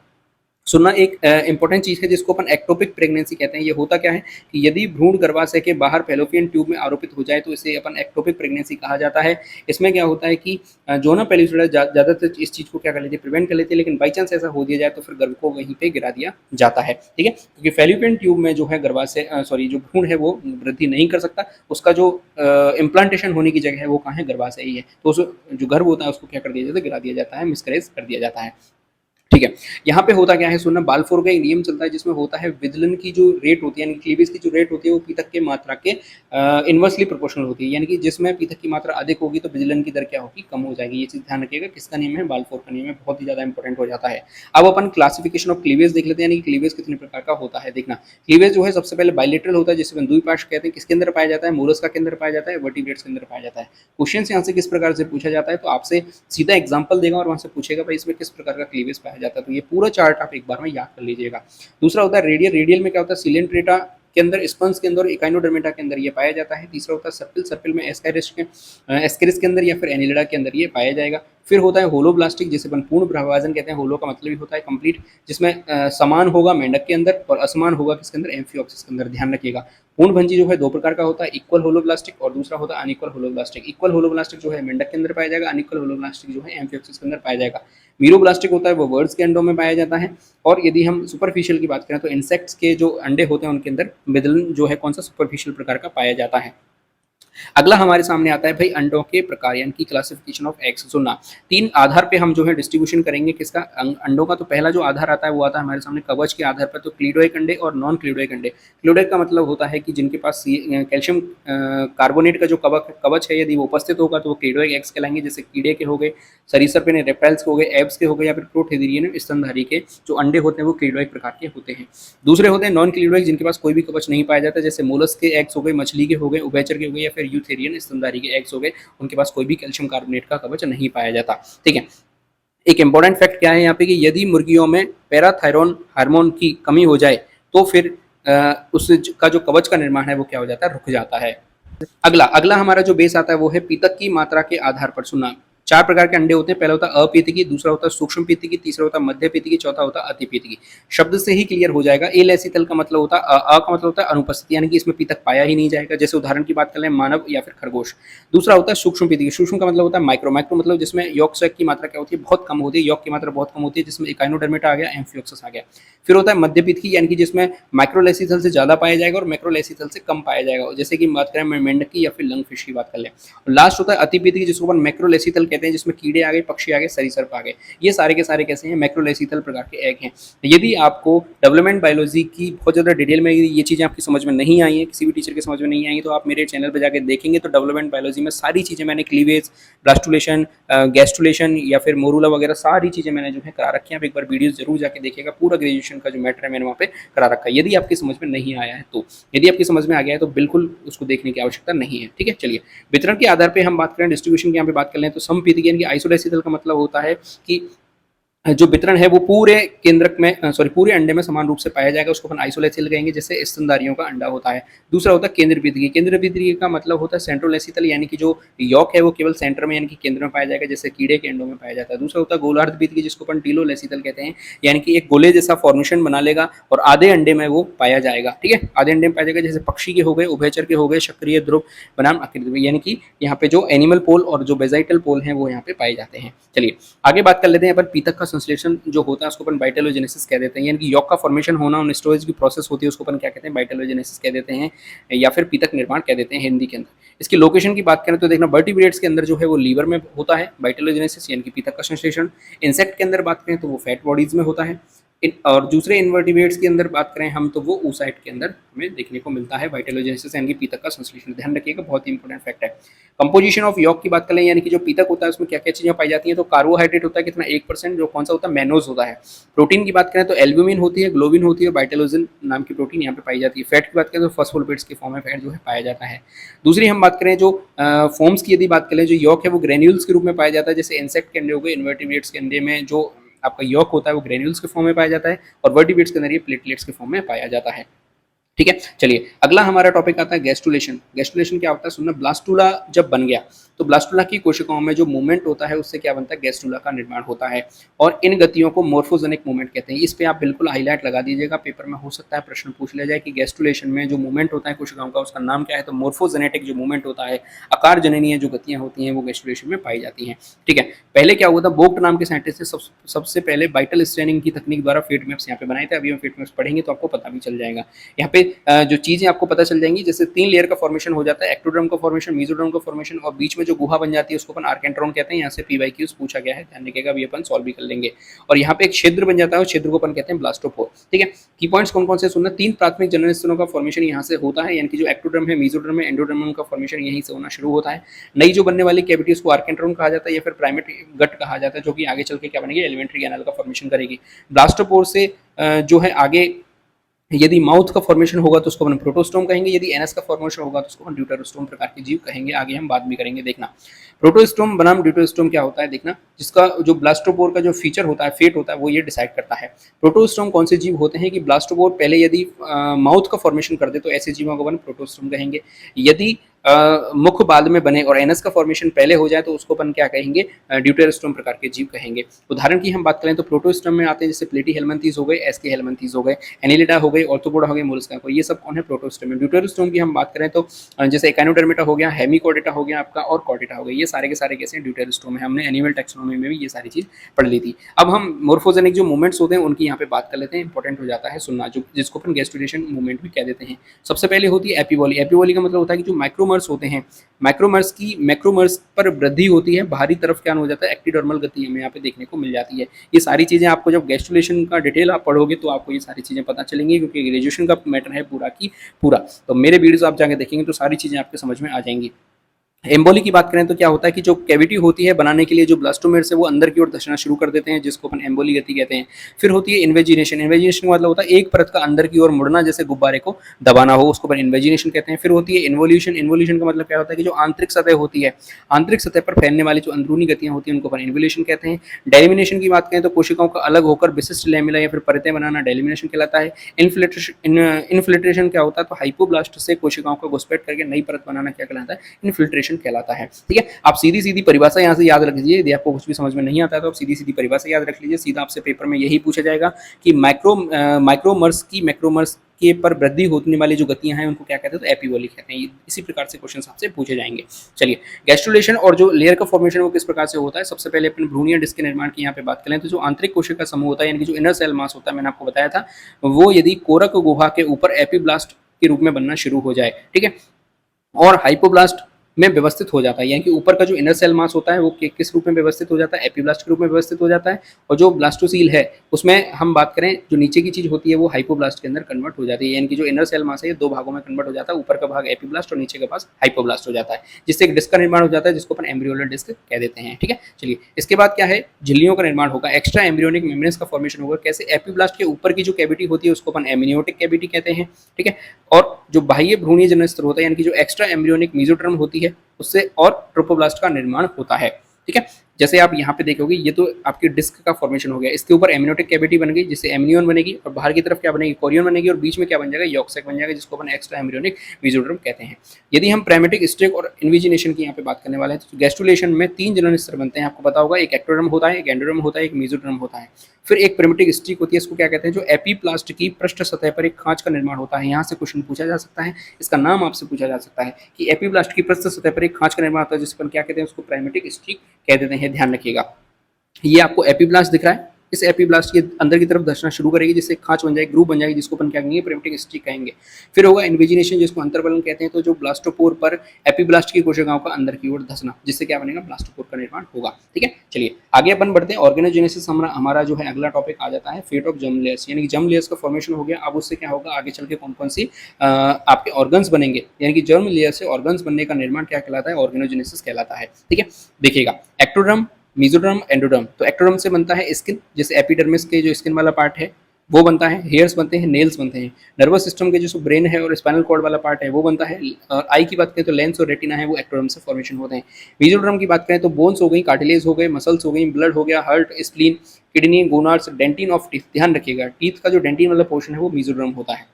सुनना एक इंपॉर्टेंट चीज है जिसको अपन एक्टोपिक प्रेगनेंसी कहते हैं। ये होता क्या है कि यदि भ्रूण गर्भाशय के बाहर फैलोपियन ट्यूब में आरोपित हो जाए तो इसे अपन एक्टोपिक प्रेगनेंसी कहा जाता है। इसमें क्या होता है कि जोना पेलिसुडा ज्यादातर इस चीज को क्या कर लेती है, प्रिवेंट कर लेती है, लेकिन बाई चांस ऐसा हो दिया जाए तो फिर गर्भ को वहीं पे गिरा दिया जाता है। ठीक है, क्योंकि फैलोपियन ट्यूब में जो है गर्भाशय जो भ्रूण है वो वृद्धि नहीं कर सकता। उसका जो इम्प्लांटेशन होने की जगह है वो कहाँ है, गर्भाशय ही है। तो उस जो गर्भ होता है उसको क्या कर दिया जाता है, गिरा दिया जाता है, मिसकरेज कर दिया जाता है। ठीक है, यहाँ पे होता क्या है, सुनना, बाल्फोर का एक नियम चलता है जिसमें होता है विदलन की जो रेट होती है, यानी क्लीवेज की जो रेट होती है वो पीतक के मात्रा के इन्वर्सली प्रोपोर्शनल होती है। यानी कि जिसमें पीतक की मात्रा अधिक होगी तो विदलन की दर क्या होगी, कम हो जाएगी। ये चीज ध्यान रखिएगा, किसका नियम है, बाल्फोर का नियम है, बहुत ही ज्यादा इंपॉर्टेंट हो जाता है। अब अपन क्लासिफिकेशन ऑफ क्लीवेज देख लेते हैं, यानी कि क्लीवेज कितने प्रकार का होता है। देखना, क्लीवेज जो है सबसे पहले बाइलेटरल होता है जिसे अपन द्विपार्श्व कहते हैं। किसके अंदर पाया जाता है, मोलस्का के अंदर पाया जाता है, वर्टिब्रेट्स के अंदर पाया जाता है। क्वेश्चन यहाँ से किस प्रकार से पूछा जाता है, तो आपसे सीधा एग्जाम्पल देगा और वहां से पूछेगा भाई इसमें किस प्रकार का क्लीवेज पाया जाता है। तो ये पूरा चार्ट आप एक बार में याद कर लीजिएगा। दूसरा होता है रेडियल। रेडियल में क्या होता है, सिलेंट्रेटा के अंदर, स्पंज के अंदर और इकाइनोडर्मेटा के अंदर ये पाया जाता है। तीसरा होता है सर्पिल। सर्पिल में एस्केरिस के अंदर या फिर एनिलिडा के अंदर ये पाया जाएगा। फिर होता है होलोब्लास्टिक, जिसे अपन पूर्ण विभाजन कहते हैं। होलो का मतलब ही होता है कंप्लीट, जिसमें समान होगा मेंढक के अंदर और असमान होगा किसके अंदर, एम्फिओक्सिस के अंदर। ध्यान रखिएगा पूर्णभंजी जो है दो प्रकार का होता है, इक्वल होलोब्लास्टिक और दूसरा होता है अनइक्वल होलोब्लास्टिक। इक्वल होलोब्लास्टिक जो है मेंढक के अंदर पाया जाएगा, अनइक्वल होलोब्लास्टिक जो है एम्फिओक्सिस के अंदर पाया जाएगा। मीरोब्लास्टिक होता है वो बर्ड्स के अंडों में पाया जाता है। और यदि हम सुपरफिशियल की बात करें तो इंसेक्ट्स के जो अंडे होते हैं उनके अंदर विदलन जो है कौन सा सुपरफिशियल प्रकार का पाया जाता है। अगला हमारे सामने आता है भाई अंडों के प्रकार यानी कि क्लासिफिकेशन ऑफ एग्स। सुनना, तीन आधार पे हम जो है डिस्ट्रीब्यूशन करेंगे किसका, अंडों का। तो पहला जो आधार आता है वो आता है हमारे सामने कवच के आधार पर। तो क्लीडोइक अंडे और नॉन क्लीडोइक अंडे। क्लीडोइक का मतलब होता है कि जिनके पास कैल्शियम कार्बोनेट का जो कवच है यदि वो उपस्थित होगा तो वो क्लीडोइक एग्स कहलाएंगे। जैसे कीड़े के हो गए, सरीसृप ने रेप्टाइल्स के हो गए, एब्स के हो गए, या फिर प्रोटोहेरियन स्तनधारी के जो अंडे होते हैं वो क्लीडोइक प्रकार के होते हैं। दूसरे होते हैं नॉन क्लीडोइक, जिनके पास कोई भी कवच नहीं पाया जाता, जैसे मोलस्क के एग्स हो गए, मछली के हो गए, उभयचर के हो गए, या फिर यूथेरियन स्तनधारी के एग्स हो गए, उनके पास कोई भी कैल्शियम कार्बोनेट का कवच नहीं पाया जाता। ठीक है, एक इंपॉर्टेंट फैक्ट क्या है यहाँ पे कि यदि मुर्गियों में पैराथायरॉन हार्मोन की कमी हो जाए तो फिर उसका जो कवच का निर्माण है वो क्या हो जाता है, रुक जाता है। अगला अगला हमारा जो बेस आता है वो है पीतक की मात्रा के आधार पर। सुनना, चार प्रकार के अंडे होते हैं। पहला होता है अपीतिकी, दूसरा होता है सूक्ष्म पीतिकी, तीसरा होता है मध्य पीतिकी, चौथा होता है अतिपीतिकी। शब्द से ही क्लियर हो जाएगा। एलेसितल का मतलब होता है अ का मतलब होता है अनुपस्थित, यानी कि इसमें पीतक पाया ही नहीं जाएगा। जैसे उदाहरण की बात कर लें मानव या फिर खरगोश। दूसरा होता है सूक्ष्म पीतिकी। सूक्ष्म का मतलब होता है माइक्रो। माइक्रो मतलब जिसमें यॉक सैक की मात्रा क्या होती है, बहुत कम होती है। यॉक की मात्रा बहुत कम होती है, जिसमें इकाइनोडर्मेटा आ गया, एम्फियोक्सस आ गया। फिर होता है मध्य पीतिकी, यानी कि जिसमें माइक्रोलेसिथल से ज्यादा पाया जाएगा और मैक्रोलेसिथल से कम पाया जाएगा। जैसे कि बात करें मेंढक की या फिर लंग फिश की बात कर लें। लास्ट होता है अतिपीतिकी, जिसको अपन मैक्रोलेसिथल कहते हैं, जिसमें कीड़े आ गए, पक्षी आ गए, सरीसृप आ गए। ये सारे के सारे कैसे हैं, मैक्रोलेसिथल प्रकार के एग हैं। यदि आपको डेवलपमेंट बायोलॉजी की बहुत ज़्यादा डिटेल में ये चीज़ें आपकी समझ में नहीं आई है, किसी भी टीचर के समझ में नहीं आई तो आप मेरे चैनल पर जाकर देखेंगे तो डेवलपमेंट बायोलॉजी में सारी चीज़ें मैंने क्लीवेज, ब्लास्टुलेशन, गैस्ट्रुलेशन या फिर मोरूला वगैरह सारी चीज़ें मैंने जो है करा रखी हैं। आप एक बार वीडियो जरूर जाके देखिएगा, पूरा ग्रेजुएशन का जो मैटर है मैंने वहाँ पे करा रखा है। यदि आपकी समझ में नहीं आया है तो, यदि आपकी समझ में आ गया है तो बिल्कुल उसको देखने की आवश्यकता नहीं है। ठीक है, चलिए वितरण के आधार पर हम बात करें, डिस्ट्रीब्यूशन की यहाँ पे बात कर लें तो समपीतिकी यानी कि आइसोलेसिथल का मतलब होता है कि जो वितरण है वो पूरे केंद्रक में पूरे अंडे में समान रूप से पाया जाएगा, उसको अपन आइसोलेसिथल कहेंगे, जैसे स्तनधारियों का अंडा होता है। दूसरा होता है केंद्र पीतिकी। केंद्र पीतिकी का मतलब होता है सेंट्रोलेसिथल, यानी कि जो यॉक है वो केवल सेंटर में यानी कि केंद्र में पाया जाएगा, जैसे कीड़े के अंडों में पाया जाता है। दूसरा होता है गोलार्ध पीतिकी, जिसको अपन टीलोलेसिथल कहते हैं, यानी कि एक गोले जैसा फॉर्मेशन बना लेगा और आधे अंडे में वो पाया जाएगा। ठीक है, आधे अंडे में पाया जाएगा, जैसे पक्षी के हो गए, उभयचर के हो गए, सक्रिय ध्रुव बनाम आकृति, यानी कि यहाँ पे जो एनिमल पोल और जो बेजाइटल पोल हैं वो यहाँ पे पाए जाते हैं। चलिए आगे बात कर लेते हैं अपन पीतक का संश्लेषण जो होता है उसको अपन बाइटेलोजेनेसिस कह देते हैं, यानी कि यॉक का फॉर्मेशन होना और स्टोरेज की प्रोसेस होती है उसको अपन क्या कहते हैं, बाइटेलोजेनेसिस कह देते हैं या फिर पीतक निर्माण कह देते हैं हिंदी के अंदर। इसकी लोकेशन की बात करें तो देखना वर्टिब्रेट्स के अंदर जो है वो लीवर में होता है बाइटेलोजेनेसिस, यानी कि पीतक का संश्लेषण। इंसेक्ट के अंदर बात करें तो वो फैट बॉडीज में होता है, और दूसरे इन्वर्टिब्रेट्स की अंदर बात करें हम तो वो oocyte के अंदर हमें देखने को मिलता है बाइटेलोजेनेसिस, यानी कि पीतक का संश्लेषण। ध्यान रखिएगा, बहुत ही इंपॉर्टेंट फैक्ट है। कंपोजिशन ऑफ यॉक की बात करें, यानी कि जो पीतक होता है उसमें क्या क्या चीजें पाई जाती हैं, तो कार्बोहाइड्रेट होता है कितना 1%, जो कौन सा होता है, मैनोज होता है। प्रोटीन की बात करें तो एल्ब्यूमिन होती है, ग्लोबिन होती है, बाइटेलोजिन नाम की प्रोटीन यहाँ पे पाई जाती है। फैट की बात करें तो फॉस्फोलिपिड्स के फॉर्म में फैट जो है पाया जाता है। दूसरी हम बात करें जो फॉर्म्स की यदि बात करें, जो यॉक है वो ग्रेन्यूल्स के रूप में पाया जाता है, जैसे इंसेक्ट के अंडे हो गए, इन्वर्टिब्रेट्स के अंडे में जो आपका यॉक होता है वो ग्रेन्यूल्स के फॉर्म में पाया जाता है, और वर्टिब्रेट्स के अंदर ये प्लेटलेट्स के फॉर्म में पाया जाता है। ठीक है, चलिए अगला हमारा टॉपिक आता है गैस्ट्रुलेशन। गैस्ट्रुलेशन क्या होता है, सुनना, ब्लास्टुला जब बन गया तो ब्लास्टुला की कोशिकाओं में जो मूवमेंट होता है उससे क्या बनता है, गैस्ट्रुला का निर्माण होता है, और इन गतियों को मोर्फोजेनिक मूवमेंट कहते हैं। इस पे आप बिल्कुल हाईलाइट लगा दीजिएगा, पेपर में हो सकता है प्रश्न पूछ लिया जाए कि गैस्ट्रुलेशन में जो मूवमेंट होता है कोशिकाओं का उसका नाम क्या है, तो मोर्फोजेनेटिक जो मूवमेंट होता है, आकार जननीय जो गतियां होती हैं वो गैस्ट्रुलेशन में पाई जाती हैं। ठीक है, पहले क्या हुआ था, बोक्ट नाम के साइंटिस्ट ने सबसे पहले वाइटल स्ट्रेनिंग की तकनीक द्वारा फीड मैप्स यहाँ पे बनाए थे। अभी हम फीड मैप्स पढ़ेंगे तो आपको पता भी चल जाएगा। यहाँ पे जो चीजें आपको पता चल जाएंगी, जैसे 3 लेयर का फॉर्मेशन हो जाता है, एक्टोडर्म का फॉर्मेशन, मेसोडर्म का फॉर्मेशन, और बीच में जो गुहा बन जाती है उसको अपन आर्केंट्रॉन कहते हैं। यहाँ से पीवाईक्यूज पूछा गया है, ध्यान रखिएगा, अभी अपन सॉल्व भी कर लेंगे। और यहाँ पे एक छिद्र बन जाता है, उस छिद्र को अपन कहते हैं ब्लास्टोपोर। ठीक है, की पॉइंट्स कौन कौन से सुनना, 3 प्राथमिक जनन स्तरों का फॉर्मेशन यहाँ से होता है, यानी कि जो एक्टोडर्म है, मेसोडर्म है, एंडोडर्म का फॉर्मेशन यहीं से होना शुरू होता है। नई जो बनने वाली कैविटी उसको आर्केंट्रॉन कहा जाता है या फिर प्राइमेट गट कहा जाता है, जो कि आगे चल के क्या बनेगी, एलिमेंट्री कैनाल का फॉर्मेशन करेगी। ब्लास्टोपोर से जो है आगे यदि माउथ का फॉर्मेशन होगा तो उसको हम प्रोटोस्टोम कहेंगे, यदि एनस का फॉर्मेशन होगा तो उसको हम ड्यूटेरोस्टोम प्रकार के जीव कहेंगे। आगे हम बात भी करेंगे, देखना। प्रोटोस्टोम बनाम ड्यूटेरोस्टोम क्या होता है, देखना, जिसका जो ब्लास्टोपोर का जो फीचर होता है, फेट होता है, वो ये डिसाइड करता है। प्रोटोस्टोम कौन से जीव होते हैं कि ब्लास्टोपोर पहले यदि माउथ का फॉर्मेशन कर दे तो ऐसे जीवों को अपन प्रोटोस्टोम कहेंगे। यदि मुख्य बाद में बने और एनस का फॉर्मेशन पहले हो जाए तो उसको अपन क्या कहेंगे, ड्यूटेरोस्टोम प्रकार के जीव कहेंगे। उदाहरण की हम बात करें तो प्रोटोस्टोम में आते हैं जैसे प्लेटी हेलमिंथीज हो गए, एसके हेलमिंथीज हो गए, एनिलिडा हो गई, ऑर्थोपोडा हो गई, मोलस्का हो, ये सब कौन है, प्रोटोस्टोम में। ड्यूटेरोस्टोम की हम बात करें तो जैसे एकाइनोडर्मेटा हो गया, हेमिकोडेटा हो गया आपका, और कॉर्डेटा हो गया, ये सारे के सारे कैसे ड्यूटेरोस्टोम है। हमने एनिमल टैक्सोनॉमी में भी ये सारी चीज पढ़ ली थी। अब हम मोर्फोजेनिक जो मूवमेंट्स होते हैं उनकी यहाँ पे बात कर लेते हैं, इंपॉर्टेंट हो जाता है सुनना, जो जिसको अपन गैस्ट्रुलेशन मूवमेंट भी कह देते हैं। सबसे पहले होती है एपीवॉली। एपीवॉली का मतलब होता है कि जो माइक्रोमर्स होते हैं, मैक्रोमर्स पर वृद्धि होती है, बाहरी तरफ क्या हो जाता है, एक्टिडर्मल गति हमें यहाँ पे देखने को मिल जाती है। ये सारी चीजें आपको जब गैस्ट्रुलेशन का डिटेल आप पढ़ोगे तो आपको ये सारी चीजें पता चलेंगी, क्योंकि ग्रेजुएशन का मैटर है पूरा की पूरा। तो मेरे वीडियोस आप जाके देखेंगे तो सारी चीजें आपके समझ में आ जाएंगी। एम्बोली की बात करें तो क्या होता है कि जो कैविटी होती है बनाने के लिए जो ब्लास्टोमेर्स है वो अंदर की ओर धंसना शुरू कर देते हैं, जिसको अपन एम्बोली गति कहते हैं। फिर होती है इन्वेजिनेशन। इन्वेजिनेशन का मतलब होता है एक परत का अंदर की ओर मुड़ना, जैसे गुब्बारे को दबाना हो, उसको अपन इन्वेजिनेशन कहते हैं। फिर होती है इन्वोल्यूशन। इन्वोल्यूशन का मतलब क्या होता है कि जो आंतरिक सतह होती है, आंतरिक सतह पर फैलने वाली जो अंदरूनी गतियां होती हैं उनको अपन इन्वोल्यूशन कहते हैं। डेलिमिनेशन की बात करें तो कोशिकाओं का अलग होकर विशिष्ट लैमेला या फिर परतें बनाना डेलिमिनेशन कहलाता है। इन्फिल्ट्रेशन क्या होता है, तो हाइपोब्लास्ट से कोशिकाओं को घुसपैठ करके नई परत बनाना क्या कहलाता है, इन्फिल्ट्रेशन कहलाता है। ठीक है, आप सीधी सीधी परिभाषा यहाँ से याद रख लीजिए। यदि आपको कुछ भी समझ में नहीं आता है तो आप सीधी सीधी परिभाषा याद रख लीजिए। सीधा आपसे पेपर में यही पूछा जाएगा कि मैक्रोमर्स के पर वृद्धि होने वाली जो गतियां हैं उनको क्या कहते हैं, तो एपीवॉली कहते हैं। इसी प्रकार से क्वेश्चन आपसे पूछे जाएंगे। चलिए, गैस्ट्रुलेशन और जो लेयर का फॉर्मेशन वो किस प्रकार से होता है। सबसे पहले अपने भ्रूणीय डिस्क के निर्माण की यहाँ पे बात करें तो जो आंतरिक कोशिका समूह होता है, यानी कि जो इनर सेल मास होता है, मैंने आपको बताया था, वो यदि कोरक गुहा के ऊपर एपीब्लास्ट के रूप में बनना शुरू हो जाए, ठीक है, और हाइपोब्लास्ट में व्यवस्थित हो जाता है, यानी कि ऊपर का जो इनर सेल मास होता है वो किस रूप में व्यवस्थित हो जाता है, एपीब्लास्ट के रूप में व्यवस्थित हो जाता है। और जो ब्लास्टोसील है उसमें हम बात करें जो नीचे की चीज होती है वो हाइपोब्लास्ट के अंदर कन्वर्ट हो जाती है, यानी कि जो इनर सेल मास है ये दो भागों में कन्वर्ट हो जाता है, ऊपर का भाग एपीब्लास्ट और नीचे का भाग हाइपोब्लास्ट हो जाता है, जिससे एक डिस्क का निर्माण हो जाता है जिसको अपन एम्ब्रियोलर डिस्क कह देते हैं। ठीक है, चलिए, इसके बाद क्या है, झिल्लियों का निर्माण होगा, एक्स्ट्रा एम्ब्रियोनिक मेम्ब्रेन्स का फॉर्मेशन होगा। कैसे, एपीब्लास्ट के ऊपर की जो कैविटी होती है उसको अपन एमनियोटिक कैविटी कहते हैं। ठीक है, और जो बाह्य भ्रूणीय जनस्तर होता है, यानी कि जो एक्स्ट्रा एम्ब्रियोनिक मेसोडर्म होती है उससे और ट्रोपोब्लास्ट का निर्माण होता है। ठीक है, जैसे आप यहाँ पे देखोगे ये तो आपकी डिस्क का फॉर्मेशन हो गया, इसके ऊपर एमनियोटिक कैविटी बन गई जिससे एमनियन बनेगी, और बाहर की तरफ क्या बनेगी, कोरियन बनेगी, और बीच में क्या बन जाएगा, यॉक सैक बन जाएगा, जिसको अपन एक्स्ट्रा एम्ब्रियोनिक मेसोडर्म कहते हैं। यदि हम प्राइमेटिक स्टेक और इन्विजिनेशन की यहाँ पे बात करने वाले हैं तो गैस्ट्रुलेशन में 3 जनन स्तर बनते हैं, आपको पता होगा, एक एक्टोडर्म होता है, एक एंडोडर्म होता है, एक मेसोडर्म होता है। फिर एक प्रिमिटिक स्ट्रिक होती है, इसको क्या कहते हैं, जो एपीप्लास्ट की पृष्ठ सतह पर एक खांच का निर्माण होता है। यहाँ से क्वेश्चन पूछा जा सकता है, इसका नाम आपसे पूछा जा सकता है कि एपीप्लास्ट की पृष्ठ सतह पर एक खांच का निर्माण होता है जिसको क्या कहते हैं, उसको प्राइमेटिक स्ट्रिक कह देते हैं। ध्यान रखिएगा, ये आपको एपीब्लास्ट दिख रहा है, इस एपीब्लास्ट के अंदर की तरफ धंसना शुरू करेगी जिससे खांच बन जाएगी, ग्रूव बन जाएगी, जिसको अपन क्या कहेंगे, प्रिमिटिक स्ट्रिक कहेंगे। फिर होगा इन्विजिनेशन, जिसको अंतर्वलन कहते हैं, तो जो ब्लास्टोपोर पर एपीब्लास्ट की कोशिकाओं का अंदर की ओर धंसना, जिससे क्या बनेगा, ब्लास्टोपोर का निर्माण होगा। ठीक है, चलिए आगे अपन बढ़ते हैं। ऑर्गेनोजेनेसिस हमारा जो है अगला टॉपिक आ जाता है, फेट ऑफ जर्म लेयर्स, यानी कि जर्म लेयर्स का फॉर्मेशन हो गया। अब उससे क्या होगा, आगे चल के कौन कौन सी आपके ऑर्गन्स बनेंगे, यानी कि जर्म लेयर से ऑर्गन्स बनने का निर्माण क्या कहलाता है, ऑर्गेनोजेनेसिस कहलाता है। ठीक है, देखिएगा, एक्टोडर्म, मेसोडर्म, एंडोडर्म। तो एक्टोडर्म से बनता है स्किन, जैसे एपिडर्मिस के जो स्किन वाला पार्ट है वो बनता है, हेयर्स बनते हैं, नेल्स बनते हैं। नर्वस सिस्टम के जो ब्रेन है और स्पाइनल कॉर्ड वाला पार्ट है वो बनता है। और आई की बात करें तो लेंस और रेटिना है वो एक्टोडर्म से फॉर्मेशन होते हैं। मेसोडर्म की बात करें तो बोन्स हो गई, कार्टिलेज हो गए, मसल्स हो गई, ब्लड हो गया, heart, spleen, kidney, gonads, dentin of teeth. ध्यान रखिएगा, टीथ का जो डेंटिन वाला पोर्शन है वो मेसोडर्म होता है।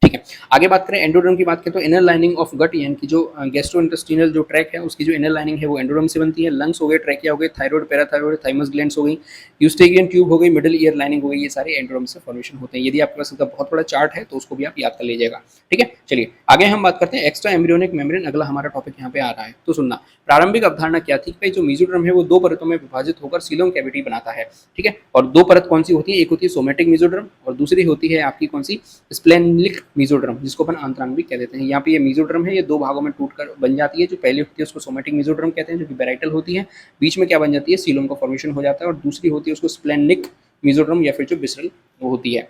ठीक है, आगे बात करें एंडोडर्म की बात करें तो इनर लाइनिंग ऑफ गट, यानी कि जो गैस्ट्रोइंटेस्टिनल जो ट्रैक है उसकी जो इनर लाइनिंग है वो एंडोडर्म से बनती है। लंग्स हो गए, ट्रैकिया हो गए, थायराइड, पैराथायराइड, थाइमस ग्लैंड्स हो गई, यूस्टेगियन ट्यूब हो गई, मिडिल ईयर लाइनिंग हो गई, ये सारे एंडोडर्म से फॉर्मेशन होते हैं। यदि आपके पास इसका बहुत बड़ा चार्ट है तो उसको भी आप याद कर लीजिएगा। ठीक है, चलिए आगे हम बात करते हैं एक्स्ट्रा एम्ब्रियोनिक मेम्ब्रेन, अगला हमारा टॉपिक यहाँ पे आ रहा है। तो सुनना, प्रारंभिक अवधारणा क्या थी, भाई जो मेसोडर्म है वो 2 परतों में विभाजित होकर सीलोम कैविटी बनाता है। ठीक है, और 2 परत कौन सी होती है, एक होती है सोमेटिक मेसोडर्म और दूसरी होती है आपकी कौन सी, स्प्लेनिक मेसोडर्म, जिसको अपन आंतरांग भी कह देते हैं। यहाँ पे ये मेसोडर्म है, ये 2 भागों में टूटकर बन जाती है। जो पहली होती है उसको सोमेटिक मेसोडर्म कहते हैं, जो कि पैराइटल होती है, बीच में क्या बन जाती है, सीलोम का फॉर्मेशन हो जाता है, और दूसरी होती है उसको स्प्लेनिक मेसोडर्म या फिर जो विसरल वो होती है।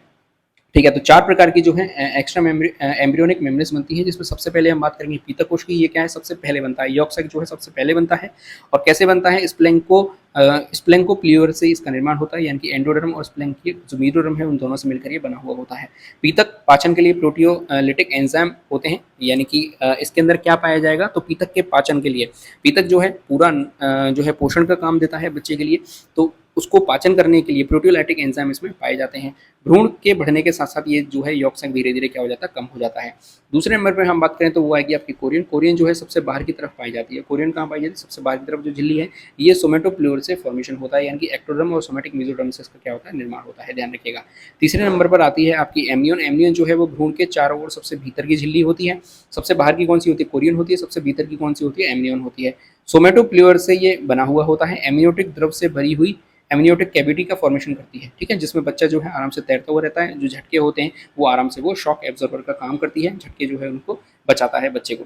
ठीक है, तो 4 प्रकार की जो है एक्स्ट्रा एम्ब्रियोनिक मेम्ब्रेन्स बनती है, जिसमें सबसे पहले हम बात करेंगे पीतक कोश की। ये क्या है, सबसे पहले बनता है, यॉक सैक जो है सबसे पहले बनता है। और कैसे बनता है, स्प्लेंकोप्लियोर से इसका निर्माण होता है, यानी कि एंडोडर्म और स्प्लेंकी जो मेसोडर्म है उन दोनों से मिलकर ये बना हुआ होता है। पीतक पाचन के लिए प्रोटियोलिटिक एंजाइम होते हैं, यानी कि इसके अंदर क्या पाया जाएगा, तो पीतक के पाचन के लिए, पीतक जो है पूरा जो है पोषण का काम देता है बच्चे के लिए, तो उसको पाचन करने के लिए प्रोटियोलाइटिक एंजाइम इसमें पाए जाते हैं। भ्रूण के बढ़ने के साथ साथ ये जो है यॉर्क सैक धीरे धीरे क्या हो जाता है, कम हो जाता है। दूसरे नंबर पर हम बात करें तो वो आएगी आपकी कोरियन। कोरियन जो है सबसे बाहर की तरफ पाई जाती है। कोरियन कहाँ पाई जाती है, सबसे बाहर की तरफ जो झिल्ली है, ये सोमेटोप्ल्यूर से फॉर्मेशन होता है, यानी कि एक्टोडर्म और सोमेटिक मेसोडर्म से इसका क्या होता है, निर्माण होता है, ध्यान रखिएगा। तीसरे नंबर पर आती है आपकी एमनियन। एमनियन जो है वो भ्रूण के चारों ओर सबसे भीतर की झिल्ली होती है। सबसे बाहर की कौन सी होती है, कोरियन होती है। सबसे भीतर की कौन सी होती है, एमनियन होती है। सोमेटोप्ल्यूर से ये बना हुआ होता है। एमनियोटिक द्रव से भरी हुई एमनियोटिक कैविटी का फॉर्मेशन करती है, ठीक है, जिसमें बच्चा जो है आराम से तैरता हुआ रहता है। जो झटके होते हैं वो आराम से वो शॉक एब्जॉर्बर का काम करती है, झटके जो है उनको बचाता है बच्चे को,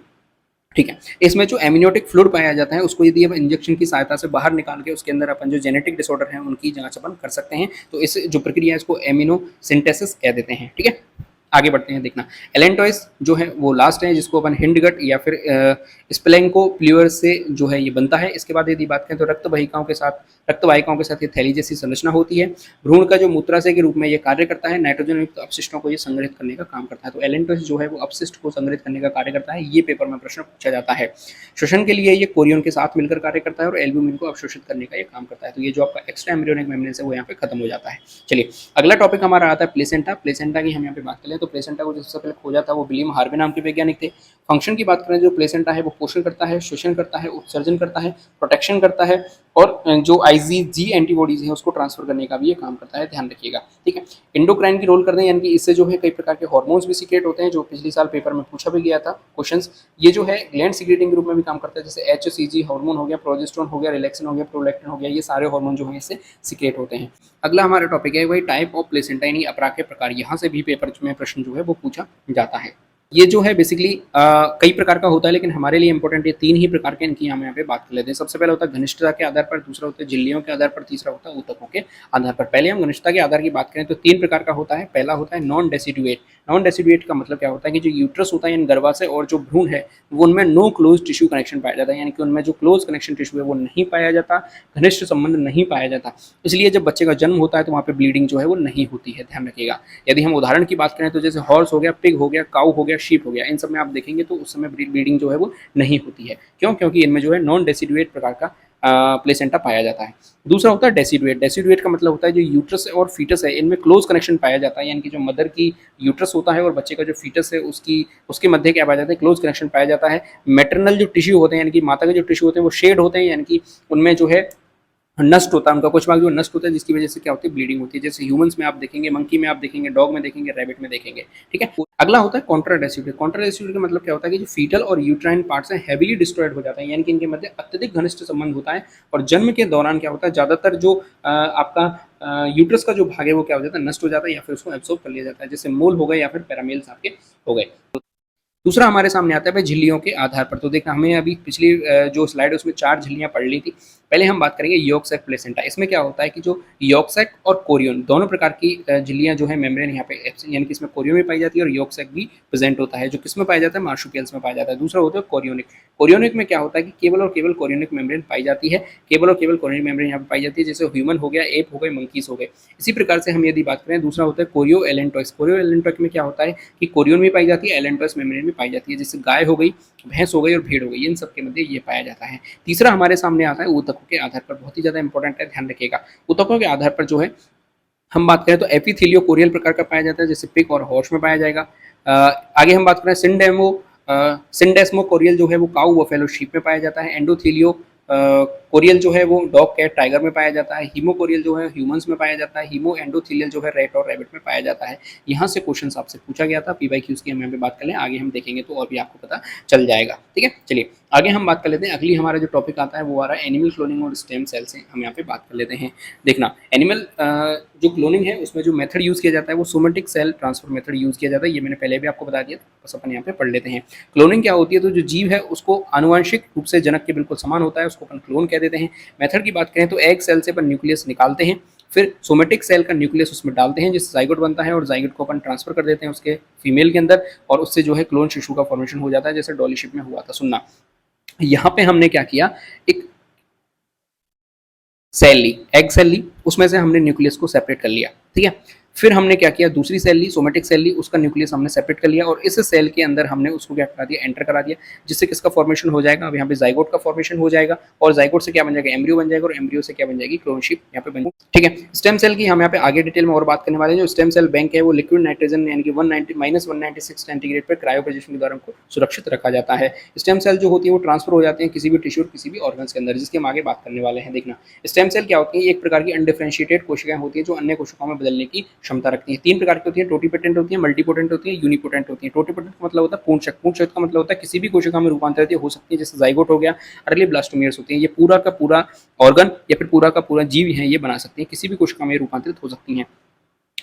ठीक है। इसमें जो एमनियोटिक फ्लूइड पाया जाता है उसको यदि हम इंजेक्शन की सहायता से बाहर निकाल के उसके अंदर अपन जो जेनेटिक डिसऑर्डर है उनकी जांच अपन कर सकते हैं। तो इस जो प्रक्रिया है इसको एमिनोसिंथेसिस कह देते हैं, ठीक है। आगे बढ़ते हैं, देखना एलेंटोइस जो है वो लास्ट है, जिसको अपन हिंडगट या फिर स्प्लेंकोप्ल्यूअर से जो है ये बनता है। इसके बाद यदि बात करें तो रक्त वाहिकाओं के साथ ये थैली जैसी संरचना होती है। भ्रूण का जो मूत्राशय के रूप में ये कार्य करता है। नाइट्रोजन युक्त अपशिष्टों को ये संग्रहित करने का काम करता है। तो एलेंटोइस जो है वो अपशिष्ट को संग्रहित करने का कार्य करता है। ये पेपर में प्रश्न पूछा जाता है। श्वसन के लिए ये कोरियन के साथ मिलकर कार्य करता है और एल्ब्यूमिन को अवशोषित करने का ये काम करता है। तो ये जो आपका एक्स्ट्रा एम्ब्रियोनिक मेम्ब्रेन है वो यहाँ पे खत्म हो जाता है। चलिए अगला टॉपिक हमारा आता है प्लेसेंटा। प्लेसेंटा की हम यहाँ पे बात करें तो प्लेसेंटा को सबसे पहले खोजा था वो विलियम हार्वे नाम के वैज्ञानिक थे। फंक्शन की बात करें जो प्लेसेंटा है वो पोषण करता है, शोषण करता है, उत्सर्जन करता है, प्रोटेक्शन करता है और जो आईजीजी एंटीबॉडीज है उसको ट्रांसफर करने का भी ये काम करता है, ध्यान रखिएगा, ठीक है। इंडोक्राइन की रोल करते हैं, यानी कि इससे जो है कई प्रकार के हार्मोन्स भी सीक्रेट होते हैं, जो पिछले साल पेपर में पूछा भी गया था क्वेश्चंस। ये जो है ग्लैंड सीक्रेटिंग ग्रुप में भी काम करता है, जैसे एचसीजी हार्मोन हो गया, प्रोजेस्टेरोन हो गया, रिलैक्सिन हो गया, प्रोलैक्टिन हो गया, ये सारे हार्मोन जो है इससे सीक्रेट होते हैं। अगला हमारा टॉपिक है वही टाइप ऑफ प्लेसेंटा, यानी अपराग के प्रकार। यहाँ से भी पेपर में प्रश्न जो है वो पूछा जाता है। ये जो है बेसिकली कई प्रकार का होता है, लेकिन हमारे लिए इंपॉर्टेंट ये 3 ही प्रकार के, इनकी हम यहाँ पे बात कर लेते हैं। सबसे पहले होता है घनिष्ठता के आधार पर, दूसरा होता है झिल्लियों के आधार पर, तीसरा होता है ऊतकों के आधार पर। पहले हम घनिष्ठता के आधार की बात करें तो 3 प्रकार का होता है। पहला होता है नॉन डेसिडुएट। नॉन डेसिडुएट का मतलब क्या होता है कि जो यूट्रस होता है यानी गर्भाशय और जो भ्रूण है वो उनमें नो क्लोज टिश्यू कनेक्शन पाया जाता है, यानी कि उनमें जो क्लोज कनेक्शन टिश्यू है वो नहीं पाया जाता, घनिष्ठ संबंध नहीं पाया जाता। इसलिए जब बच्चे का जन्म होता है तो वहाँ पे ब्लीडिंग जो है वो नहीं होती है, ध्यान रखिएगा। यदि हम उदाहरण की बात करें तो जैसे हॉर्स हो गया, पिग हो गया, काऊ हो गया, शीप हो गया, इन सब में आप देखेंगे तो उस समय ब्लीडिंग जो है वो नहीं होती है। क्यों? क्योंकि इनमें जो है नॉन डेसिडुएट प्रकार का प्लेसेंटा पाया जाता है। दूसरा होता है डेसिडुएट। डेसिडुएट का मतलब होता है जो यूट्रस और फीटस है इनमें क्लोज कनेक्शन पाया जाता है, यानी कि जो मदर की यूट्रस होता है और बच्चे का जो फीटस है उसके मध्य क्या पाया जाता है, क्लोज कनेक्शन पाया जाता है। मैटरनल जो टिश्यू होते हैं यानी कि माता के जो टिश्यू होते हैं वो शेड होते हैं, यानी कि उनमें जो है नष्ट होता है, उनका कुछ भाग जो नष्ट होता है, जिसकी वजह से क्या होती है, ब्लीडिंग होती है। जैसे ह्यूमंस में आप देखेंगे, मंकी में आप देखेंगे, डॉग में देखेंगे, रैबिट में देखेंगे, ठीक है। अगला होता है कॉन्ट्राडेसिडुएट। कॉन्ट्राडेसिडुएट का मतलब क्या होता है कि जो फीटल और यूट्राइन पार्ट्स हैं हैवीली डिस्ट्रॉयड हो जाते हैं, यानी कि इनके मध्य अत्यधिक घनिष्ठ संबंध होता है और जन्म के दौरान क्या होता है, ज्यादातर जो आपका यूट्रस का जो भाग है वो क्या हो जाता है, नष्ट हो जाता है या फिर उसको एब्सॉर्ब कर लिया जाता है, जैसे मोल हो गए या फिर पैरामेल्स आपके हो गए। दूसरा हमारे सामने आता है भाई झिल्लियों के आधार पर। तो देखना हमें अभी पिछली जो स्लाइड है उसमें 4 झिल्लियां पढ़ ली थी। पहले हम बात करेंगे यॉर्क सैक प्लेसेंटा। इसमें क्या होता है कि जो यॉर्क सैक और कोरियन दोनों प्रकार की झिल्लियां जो है मेम्ब्रेन यहाँ पे यानी कि इसमें कोरियन में पाई जाती है और यॉर्क सैक भी प्रेजेंट होता है, जो किस में पाया जाता है, मार्शुपियल्स में पाया जाता है। दूसरा होता है कोरियोनिक। कोरियोनिक में क्या होता है कि केवल और केवल कोरियोनिक मेम्ब्रेन पाई जाती है, केवल और केवल कोरियोनिक मेम्ब्रेन यहाँ पे पाई जाती है, जैसे ह्यूमन हो गया, एप हो गए, मंकीज हो गए। इसी प्रकार से हम यदि बात करें दूसरा होता है कोरियो एलेंटोइस। कोरियो एलेंटोइस में क्या होता है कि कोरियन में पाई जाती है, एलेंटोइस मेम्ब्रेन में पाई जाती है, जैसे गाय हो गई, भैंस हो गई और भेड़ हो गई, इन सब के मध्य ये पाया जाता है। तीसरा हमारे सामने आता है ऊतकों के आधार पर, बहुत ही ज्यादा इंपॉर्टेंट है, ध्यान रखिएगा। ऊतकों के आधार पर जो है हम बात करें तो एपिथेलियो कोरियल प्रकार का पाया जाता है, जैसे पिग और हॉर्स में पाया जाएगा। आगे हम बात करें सिंडेस्मो कोरियल जो है वो काऊ बफेलो शीप में पाया जाता है। एंडोथेलियो कोरियल जो है वो डॉग, कैट, टाइगर में पाया जाता है। हीमो कोरियल जो है ह्यूमंस में पाया जाता है। हीमो एंडोथेलियल जो है रेट और रैबिट में पाया जाता है। यहाँ से क्वेश्चन आपसे पूछा गया था, पीवाईक्यूज की हम यहाँ पे बात कर लें, आगे हम देखेंगे तो और भी आपको पता चल जाएगा, ठीक है। चलिए आगे हम बात कर लेते हैं। अगली हमारा जो टॉपिक आता है वो आ रहा है एनिमल क्लोनिंग और स्टेम सेल से हम यहाँ पे बात कर लेते हैं। देखना एनिमल जो क्लोनिंग है उसमें जो मेथड यूज किया जाता है वो somatic cell transfer method use किया जाता है, ये मैंने पहले भी आपको बता दिया, बस अपन यहाँ पे पढ़ लेते हैं। क्लोनिंग क्या होती है, तो जो जीव है उसको आनुवंशिक रूप से जनक के बिल्कुल समान होता है, उसको अपन क्लोन कह देते हैं। मेथड की बात करें तो एग सेल से अपन न्यूक्लियस निकालते हैं, फिर सोमेटिक सेल का न्यूक्लियस उसमें डालते हैं जिससे जाइगोट बनता है और जाइगोट को अपन ट्रांसफर कर देते हैं उसके फीमेल के अंदर और उससे जो है क्लोन शिशु का फॉर्मेशन हो जाता है, जैसे डॉली शिप में हुआ था। सुनना, यहाँ पे हमने क्या किया, एक सेल ली, एग सेल ली, उसमें से हमने न्यूक्लियस को सेपरेट कर लिया, ठीक है। फिर हमने क्या किया, दूसरी सेल ली, सोमेटिक सेल ली, उसका न्यूक्लियस हमने सेपरेट कर लिया और इस सेल के अंदर हमने उसको क्या करा दिया, एंटर करा दिया, जिससे किसका फॉर्मेशन हो जाएगा, अब यहाँ पे जाइगोट का फॉर्मेशन हो जाएगा और जाइगोट से क्या बन जाएगा, एम्ब्रियो बन जाएगा और एम्ब्रियो से क्या बन जाएगी, क्लोनशिप यहाँ पे बन जाएगी। ठीक है, स्टेम सेल की हम यहाँ पे आगे डिटेल में और बात करने वाले हैं। जो स्टेम सेल बैंक है वो लिक्विड नाइट्रोजन यानी कि 196 सेंटीग्रेड पर क्रायोपोजिशन के द्वारा उनको सुरक्षित रखा जाता है। स्टेम सेल जो होती है वो ट्रांसफर हो जाते हैं किसी भी टिश्यू और किसी भी ऑर्गन्स के अंदर, जिसकी हम आगे बात करने वाले हैं। देखना, स्टेम सेल क्या होती है, एक प्रकार की अनडिफरेंशिएटेड कोशिकाएं होती है जो अन्य कोशिकाओं में बदलने की क्षमता रखती है। तीन प्रकार की होती है, टोटिपोटेंट होती है, मल्टीपोटेंट होती है, यूनिपोटेंट होती है। टोटिपोटेंट का मतलब होता है पूर्ण शक्त, पूर्ण शक्त का मतलब होता है किसी भी कोशिका में रूपांतरित हो सकती है, जैसे जाइगोट हो गया, अर्ली ब्लास्टोमियर्स होती है, ये पूरा का पूरा ऑर्गन या फिर पूरा का पूरा जीव है, ये बना सकती है, किसी भी कोशिका में रूपांतरित हो सकती हैं।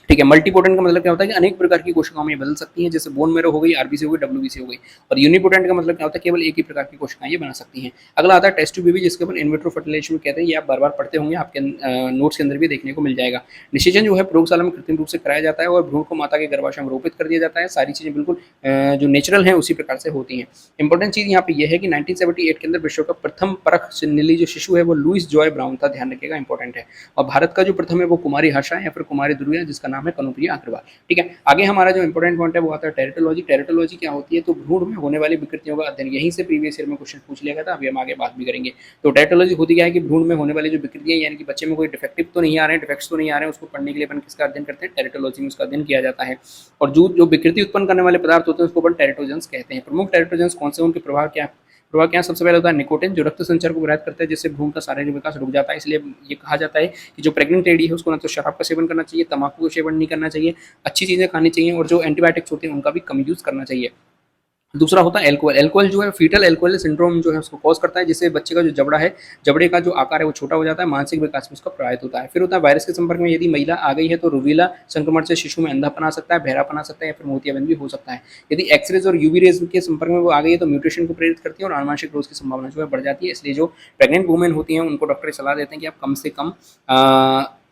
ठीक है, मल्टीपोटेंट का मतलब क्या होता है कि अनेक प्रकार की कोशिकाओं में बदल सकती हैं, जैसे बोन मेरो हो गई, आरबीसी हो गई, डब्ल्यूबीसी हो गई। और यूनिपोटेंट का मतलब क्या होता है, केवल एक ही प्रकार की कोशिकाएं ये बना सकती हैं। अगला आता है टेस्ट ट्यूब बेबी, जिसके ऊपर इन विट्रो फर्टिलाइजेशन कहते हैं, ये आप बार बार पढ़ते होंगे, आपके नोट्स के अंदर भी देखने को मिल जाएगा। निषेचन जो है प्रयोगशाला में कृत्रिम रूप से कराया जाता है और भ्रूण को माता के गर्भाशय में रोपित कर दिया जाता है। सारी चीजें बिल्कुल जो नेचुरल है उसी प्रकार से होती हैं। इंपॉर्टेंट चीज यहाँ पे यह है कि 1978 के अंदर विश्व का प्रथम परख चिन्हली जो शिशु है वो लुइस जॉय ब्राउन था, ध्यान रखिएगा, इंपॉर्टेंट है। और भारत का जो प्रथम है वो कुमारी हर्षा है या फिर कुमारी ध्रुविया, जिसका नाम है कनुप्रिया अग्रवाल। ठीक है, आगे हमारा जो इंपॉर्टेंट पॉइंट है वो आता है टेरिटोलॉजी। टेरिटोलॉजी क्या होती है, तो भ्रूण में होने वाली विकृतियों का अध्ययन, यहीं से प्रीवियस ईयर में क्वेश्चन पूछ लिया गया था, अभी हम आगे बात भी करेंगे। तो टेरिटोलॉजी होती क्या है कि भ्रूण में होने वाली जो विकृतियां, यानी कि बच्चे में कोई डिफेक्टिव तो नहीं आ रहे हैं, डिफेक्ट्स तो नहीं आ रहे हैं, उसको पढ़ने के लिए अपन किसका अध्ययन करते हैं, टेरिटोलॉजी में उसका अध्ययन किया जाता है। और जो विकृति उत्पन्न करने वाले पदार्थ होते हैं उसको अपन टेरिटोजेंस कहते हैं। प्रमुख टेरिटोजेंस कौन से, उनके प्रभाव क्या, प्रभाव क्या, सबसे पहले होता है निकोटिन, जो रक्त संचार को प्रभावित करता है, जिससे भ्रूण का शारीरिक विकास रुक जाता है। इसलिए ये कहा जाता है कि जो प्रेग्नेंट लेडी है उसको ना तो शराब का सेवन करना चाहिए, तंबाकू का सेवन नहीं करना चाहिए, अच्छी चीजें खानी चाहिए और जो एंटीबायोटिक्स होते हैं उनका भी कम यूज करना चाहिए। दूसरा होता है एल्कोहल। एल्कोहल जो है फीटल एल्कोहल सिंड्रोम जो है उसको कॉज करता है, जिससे बच्चे का जो जबड़ा है, जबड़े का जो आकार है वो छोटा हो जाता है, मानसिक विकास में उसका प्रभावित होता है। फिर होता है वायरस के संपर्क में यदि महिला आ गई है तो रूबेला संक्रमण से शिशु में अंधापन आ सकता है, बहरापन आ सकता है या फिर मोतियाबिंद भी हो सकता है। यदि एक्सरेज और यूवी रेज के संपर्क में वो आ गई है तो म्यूटेशन को प्रेरित करती है और आनुवंशिक रोग की संभावना जो है बढ़ जाती है। इसलिए जो प्रेग्नेंट वुमेन होती हैं उनको डॉक्टर सलाह देते हैं कि आप कम से कम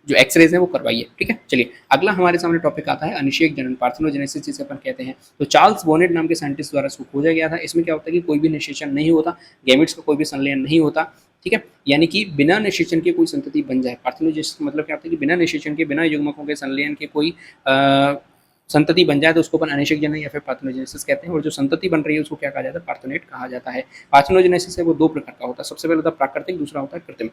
जो एक्सरेज है वो करवाइए। ठीक है, चलिए अगला हमारे सामने टॉपिक आता है अनिषेक जनन, पार्थेनोजेनेसिस जिसे अपन कहते हैं। तो चार्ल्स बोनेट नाम के साइंटिस्ट द्वारा इसको खोजा गया था। इसमें क्या होता है कि कोई भी निषेचन नहीं होता, गैमेट्स का कोई भी संलयन नहीं होता। ठीक है, यानी कि बिना निषेचन के कोई संतति बन जाए। पार्थेनोजेनेसिस मतलब क्या होता है कि बिना निषेचन के, बिना युग्मकों के संलयन के कोई संतति बन जाए तो उसको अपन अनिषेक जनन या फिर पार्थेनोजेनेसिस कहते हैं। और जो संतति बन रही है उसको क्या कहा जाता है, पार्थेनोजेनेट कहा जाता है। पार्थेनोजेनेसिस है वो दो प्रकार का होता है, सबसे पहले होता है प्राकृतिक, दूसरा होता है कृत्रिम।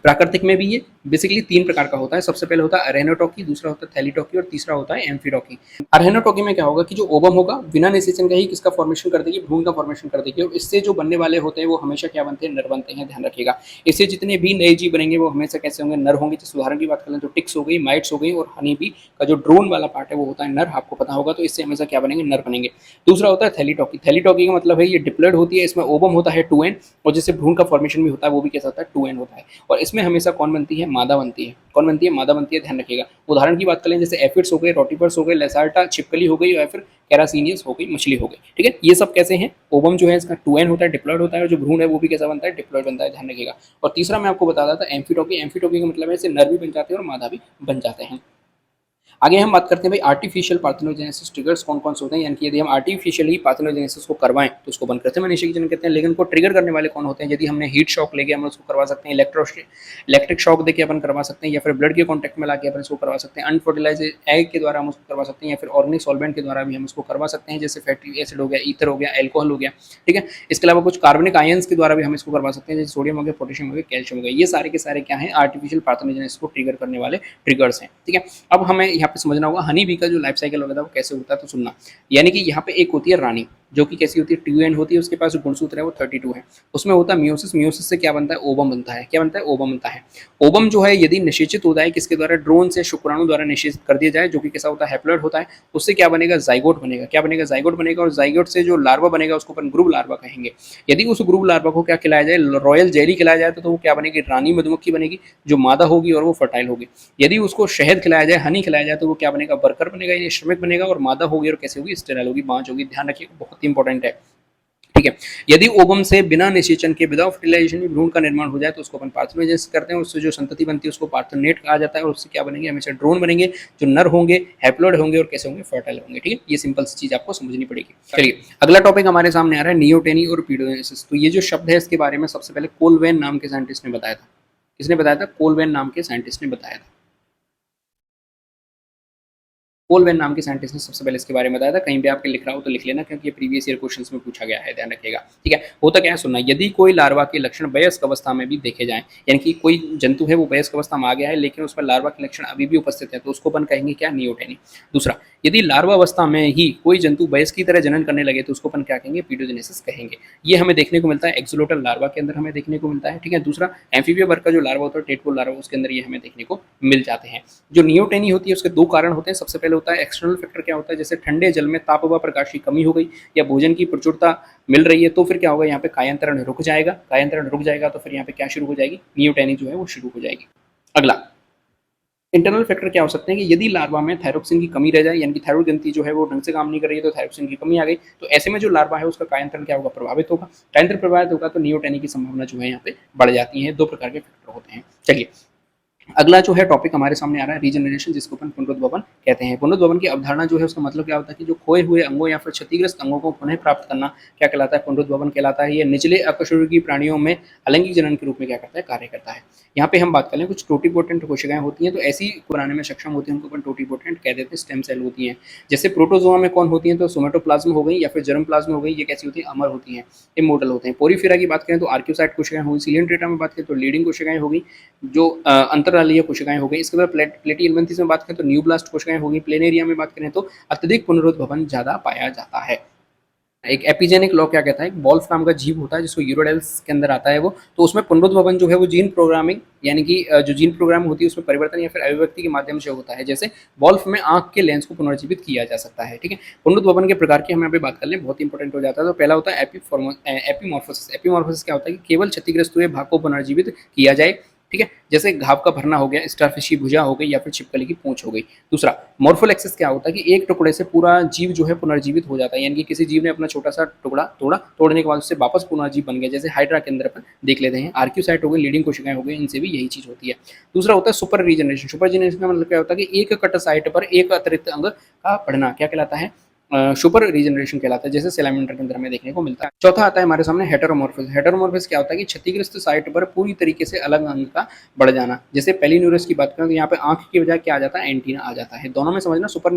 प्राकृतिक में भी ये बेसिकली तीन प्रकार का होता है। सबसे पहले होता है अरेनोटॉकी, दूसरा होता है थैलीटॉकी और तीसरा होता है एम्फीटॉकी। अरेनोटॉकी में क्या होगा कि जो ओवम होगा बिना निषेचन का ही किसका फॉर्मेशन कर देगी, भ्रूण का फॉर्मेशन कर देगी और इससे जो बनने वाले होते हैं वो हमेशा क्या बनते हैं, नर बनते हैं, ध्यान रखिएगा। इससे जितने भी नए जीव बनेंगे वो हमेशा कैसे होंगे, नर होंगे। जैसे उदाहरण की बात करें तो टिक्स हो गई, माइट्स हो गई और हनी बी का जो ड्रोन वाला पार्ट है वो होता है नर, आपको पता होगा। तो इससे हमेशा क्या बनेंगे, नर बनेंगे। दूसरा होता है थैलीटॉकी। थैलीटॉकी का मतलब है ये डिप्लॉयड होती है, इसमें ओवम होता है 2n और जिससे भ्रूण का फॉर्मेशन भी होता है वो भी कैसा होता है, 2n होता है। और इसमें हमेशा कौन बनती है, मादा बनती है। कौन बनती है, मादा बनती है, ध्यान रखिएगा। उदाहरण की बात करें जैसे एफिड्स हो गए, रोटिफर्स हो गए, लेसार्टा छिपकली हो गई या फिर कैरासीनियस हो गई, मछली हो गई। ठीक है, ये सब कैसे हैं, ओवम जो है इसका 2n होता है, डिप्लॉयड होता है और जो भ्रूण है वो भी कैसा बनता है, डिप्लॉयड बनता है, ध्यान रखिएगा। और तीसरा मैं आपको बता रहा था एम्फीटॉकी। एम्फीटॉकी का मतलब है इससे नर भी बन जाते हैं और मादा भी बन जाते हैं। आगे हम बात करते हैं भाई आर्टिफिशियल पार्थेनोजेनेसिस ट्रिगर्स कौन कौन से होते हैं, यानी कि यदि हम आर्टिफिशियली पार्थेनोजेनेसिस को करवाएं तो उसको अपन कृत्रिम अनिषेक जनन कहते हैं। लेकिन को ट्रिगर करने वाले कौन होते हैं, यदि हमने हीट शॉक लेके हम उसको करवा सकते हैं, इलेक्ट्रिक शॉक देके अपन करवा सकते हैं या फिर ब्लड के कॉन्टैक्ट में लाके अपन इसको करवा सकते हैं, अनफर्टिलाइज एग के द्वारा हम उसको करवा सकते हैं या फिर ऑर्गेनिक सॉल्वेंट के द्वारा भी हम उसको करवा सकते हैं, जैसे फैटी एसिड हो गया, ईथर हो गया, एल्कोहल हो गया। ठीक है, इसके अलावा कुछ कार्बनिक आयंस के द्वारा भी हम इसको करवा सकते हैं, जैसे सोडियम हो गया, पोटेशियम हो गया, कैल्शियम हो गया। ये सारे के सारे क्या है, आर्टिफिशियल पार्थेनोजेनेसिस को ट्रिगर करने वाले ट्रिगर्स हैं। ठीक है, अब हमें यहाँ पे समझना होगा हनी बी का जो लाइफ साइकिल होता है वो कैसे होता है, तो सुनना। यानी कि यहाँ पे एक होती है रानी जो कि कैसी होती है, 2n होती है, उसके पास जो गुणसूत्र है वो 32 है। उसमें होता है मियोसिस, मियोसिस से क्या बनता है, ओवम बनता है। क्या बनता है, ओवम बनता है। ओवम जो है यदि निषेचित हो जाए किसके द्वारा, ड्रोन से, शुक्राणु द्वारा निषेचित कर दिया जाए, जो कि कैसा होता है, हैप्लॉइड होता है, उससे क्या बनेगा, जाइगोट बनेगा। क्या बनेगा, जाइगोट बनेगा। और जाइगोट से जो लार्वा बनेगा उसको अपन ग्रुव लार्वा कहेंगे। यदि उस ग्रुव लार्वा को क्या खिलाया जाए, रॉयल जेली खिलाया जाए तो वो क्या बनेगी, रानी मधुमक्खी बनेगी जो मादा होगी और वो फर्टाइल होगी। यदि उसको शहद खिलाया जाए, हनी खिलाया जाए तो वो क्या बनेगा, वर्कर बनेगा, यानी श्रमिक बनेगा और मादा होगी और कैसे होगी, स्टेराइल होगी, बांझ होगी। ध्यान रखिएगा, बहुत ही इंपॉर्टेंट है। ठीक है, यदि ओवम से बिना निषेचन के, विदाउट फर्टिलाइजेशन भ्रूण का निर्माण हो जाए तो उसको अपन पार्थेनोजेनेसिस करते हैं। उससे जो संतति बनती है उसको पार्थेनोनेट कहा जाता है और उससे क्या बनेंगे, हमेशा ड्रोन बनेंगे जो नर होंगे, हैप्लॉइड होंगे और कैसे होंगे, फर्टाइल होंगे। ठीक है, ये सिंपल सी चीज आपको समझनी पड़ेगी। चलिए अगला टॉपिक हमारे सामने आ रहा है नियोटेनी और पीडोजेनेसिस। तो ये जो शब्द है इसके बारे में सबसे पहले कोलवेन नाम के साइंटिस्ट ने बताया था। किसने बताया था, कोलवेन नाम के साइंटिस्ट ने बताया था। पोल वैन नाम के साइंटिस्ट ने सबसे पहले इसके बारे में बताया था। कहीं भी आपके लिख रहा हो तो लिख लेना, क्योंकि ये प्रीवियस ईयर क्वेश्चंस में पूछा गया है, ध्यान रखिएगा। ठीक है, होता क्या है सुनना, यदि कोई लार्वा के लक्षण वयस्क अवस्था में भी देखे जाएं, यानी कि कोई जंतु है वो वयस्क अवस्था में आ गया है लेकिन उसमें लार्वा के लक्षण अभी भी उपस्थित है, तो उसको अपन कहेंगे क्या, नियोटेनी। दूसरा, यदि लार्वा अवस्था में ही कोई जंतु वयस्क की तरह जनन करने लगे तो उसको अपन क्या कहेंगे, पीडोजेनेसिस कहेंगे। ये हमें देखने को मिलता है एक्सोलोटल लार्वा के अंदर हमें देखने को मिलता है। ठीक है, दूसरा एम्फीबिया वर्ग का जो लार्वा होता है, टेटपोल लार्वा, उसके अंदर ये हमें देखने को मिल जाते हैं। जो नियोटेनी होती है उसके दो कारण होते हैं। सबसे पहले होता है एक्सटर्नल फैक्टर, क्या होता है, जैसे ठंडे जल में ताप व प्रकाश की कमी हो गई या भोजन की प्रचुरता मिल रही है तो फिर क्या होगा, यहाँ पे कायांतरण रुक जाएगा। कायांतरण रुक जाएगा तो फिर यहाँ पे क्या शुरू हो जाएगी, नियोटेनी जो है वो शुरू हो जाएगी। अगला इंटरनल फैक्टर क्या हो सकते हैं कि यदि लार्वा में थायरोक्सिन की कमी रह जाए, यानी कि थायरोइड ग्रंथि जो है वो ढंग से काम नहीं कर रही है तो थायरोक्सिन की कमी आ गई, तो ऐसे में जो लार्वा है उसका कायांतरण क्या होगा, प्रभावित होगा। कायांतरण प्रभावित होगा तो नियोटेनी की संभावना जो है यहाँ पे बढ़ जाती है। दो प्रकार के फैक्टर होते हैं। चलिए अगला जो है टॉपिक हमारे सामने आ रहा है रीजनरेशन, जिसको अपन पुनरुद्भवन कहते हैं। पुनरुद्भवन की अवधारणा जो है उसका मतलब क्या होता है कि जो खोए हुए अंगों या फिर क्षतिग्रस्त अंगों को पुनः प्राप्त करना क्या कहलाता है, पुनरुद्भवन कहलाता है। ये निचले अकशेरुकी प्राणियों में अलैंगिक जनन के रूप में क्या करता है, कार्य करता है। यहाँ पे हम बात करें कुछ टोटीपोटेंट कोशिकाएं होती हैं, तो ऐसी बनाने में सक्षम होती हैं उनको अपन टोटीपोटेंट कह देते हैं। स्टेम सेल होती हैं, जैसे प्रोटोजोआ में कौन होती हैं, तो सोमेटोप्लाज्म हो गई या फिर जर्म प्लाज्म हो गई, ये कैसी होती है, अमर होती हैं, इमोर्टल होते हैं। पोरीफेरा की बात करें तो आर्क्योसाइट कोशिकाएं होगी। सिलियंट्रेटा में बात करें तो लीडिंग कोशिकाएं होगी, जो अंतरालीय कोशिकाएं हो गई। इसके बाद प्लेटियलमेंथिस में बात करें तो न्यूब्लास्ट कोशिकाएं होगी। प्लेनेरिया में बात करें तो अत्यधिक पुनरुद्भवन ज्यादा पाया जाता है। एक एपिजेनिक लॉ क्या कहता है, एक वोल्फ नाम का जीव होता है जिसको यूरोडेल्स के अंदर आता है वो, तो उसमें पुनरुद्भवन जो है वो जीन प्रोग्रामिंग, यानी कि जो जीन प्रोग्राम होती है उसमें परिवर्तन या फिर अभिव्यक्ति के माध्यम से होता है। जैसे वोल्फ में आंख के लेंस को पुनर्जीवित किया जा सकता है। ठीक है, पुनरुद्भवन के प्रकार की हम यहाँ पे बात कर लें, बहुत इंपॉर्टेंट हो जाता है। तो पहला होता है एपीमॉर्फोसिस। एपीमॉर्फोसिस क्या होता है कि केवल क्षतिग्रस्त हुए भाग को पुनर्जीवित किया जाए। ठीक है, जैसे घाव का भरना हो गया, स्टारफिश की भुजा हो गई या फिर छिपकली की पूंछ हो गई। दूसरा मॉर्फोलेक्सिस क्या होता है कि एक टुकड़े से पूरा जीव जो है पुनर्जीवित हो जाता है, यानी कि किसी जीव ने अपना छोटा सा टुकड़ा तोड़ा, तोड़ने के बाद उससे वापस पुनर्जीव बन गया। जैसे हाइड्रा के अंदर अपन देख लेते हैं, आर्क्यूसाइट हो गई, लीडिंग कोशिकाएं हो गई, इनसे भी यही चीज होती है। दूसरा होता है सुपर रीजनरेशन। सुपर रीजनरेशन का मतलब क्या होता है कि एक कट साइट पर एक अतिरिक्त अंग का बढ़ना क्या कहलाता है, सुपर रीजनरेशन कहलाता है, जैसे सैलामेंडर के अंदर हमें देखने को मिलता है। चौथा आता है हमारे सामने हेटेरोमॉर्फिस। हेटेरोमॉर्फिस क्या होता है कि क्षतिग्रस्त साइट पर पूरी तरीके से अलग अंग का बढ़ जाना। जैसे पेलिन्यूरस की बात करें तो यहाँ पे आंख की बजाय क्या आ जाता है, एंटीना आ जाता है। दोनों में समझना, सुपर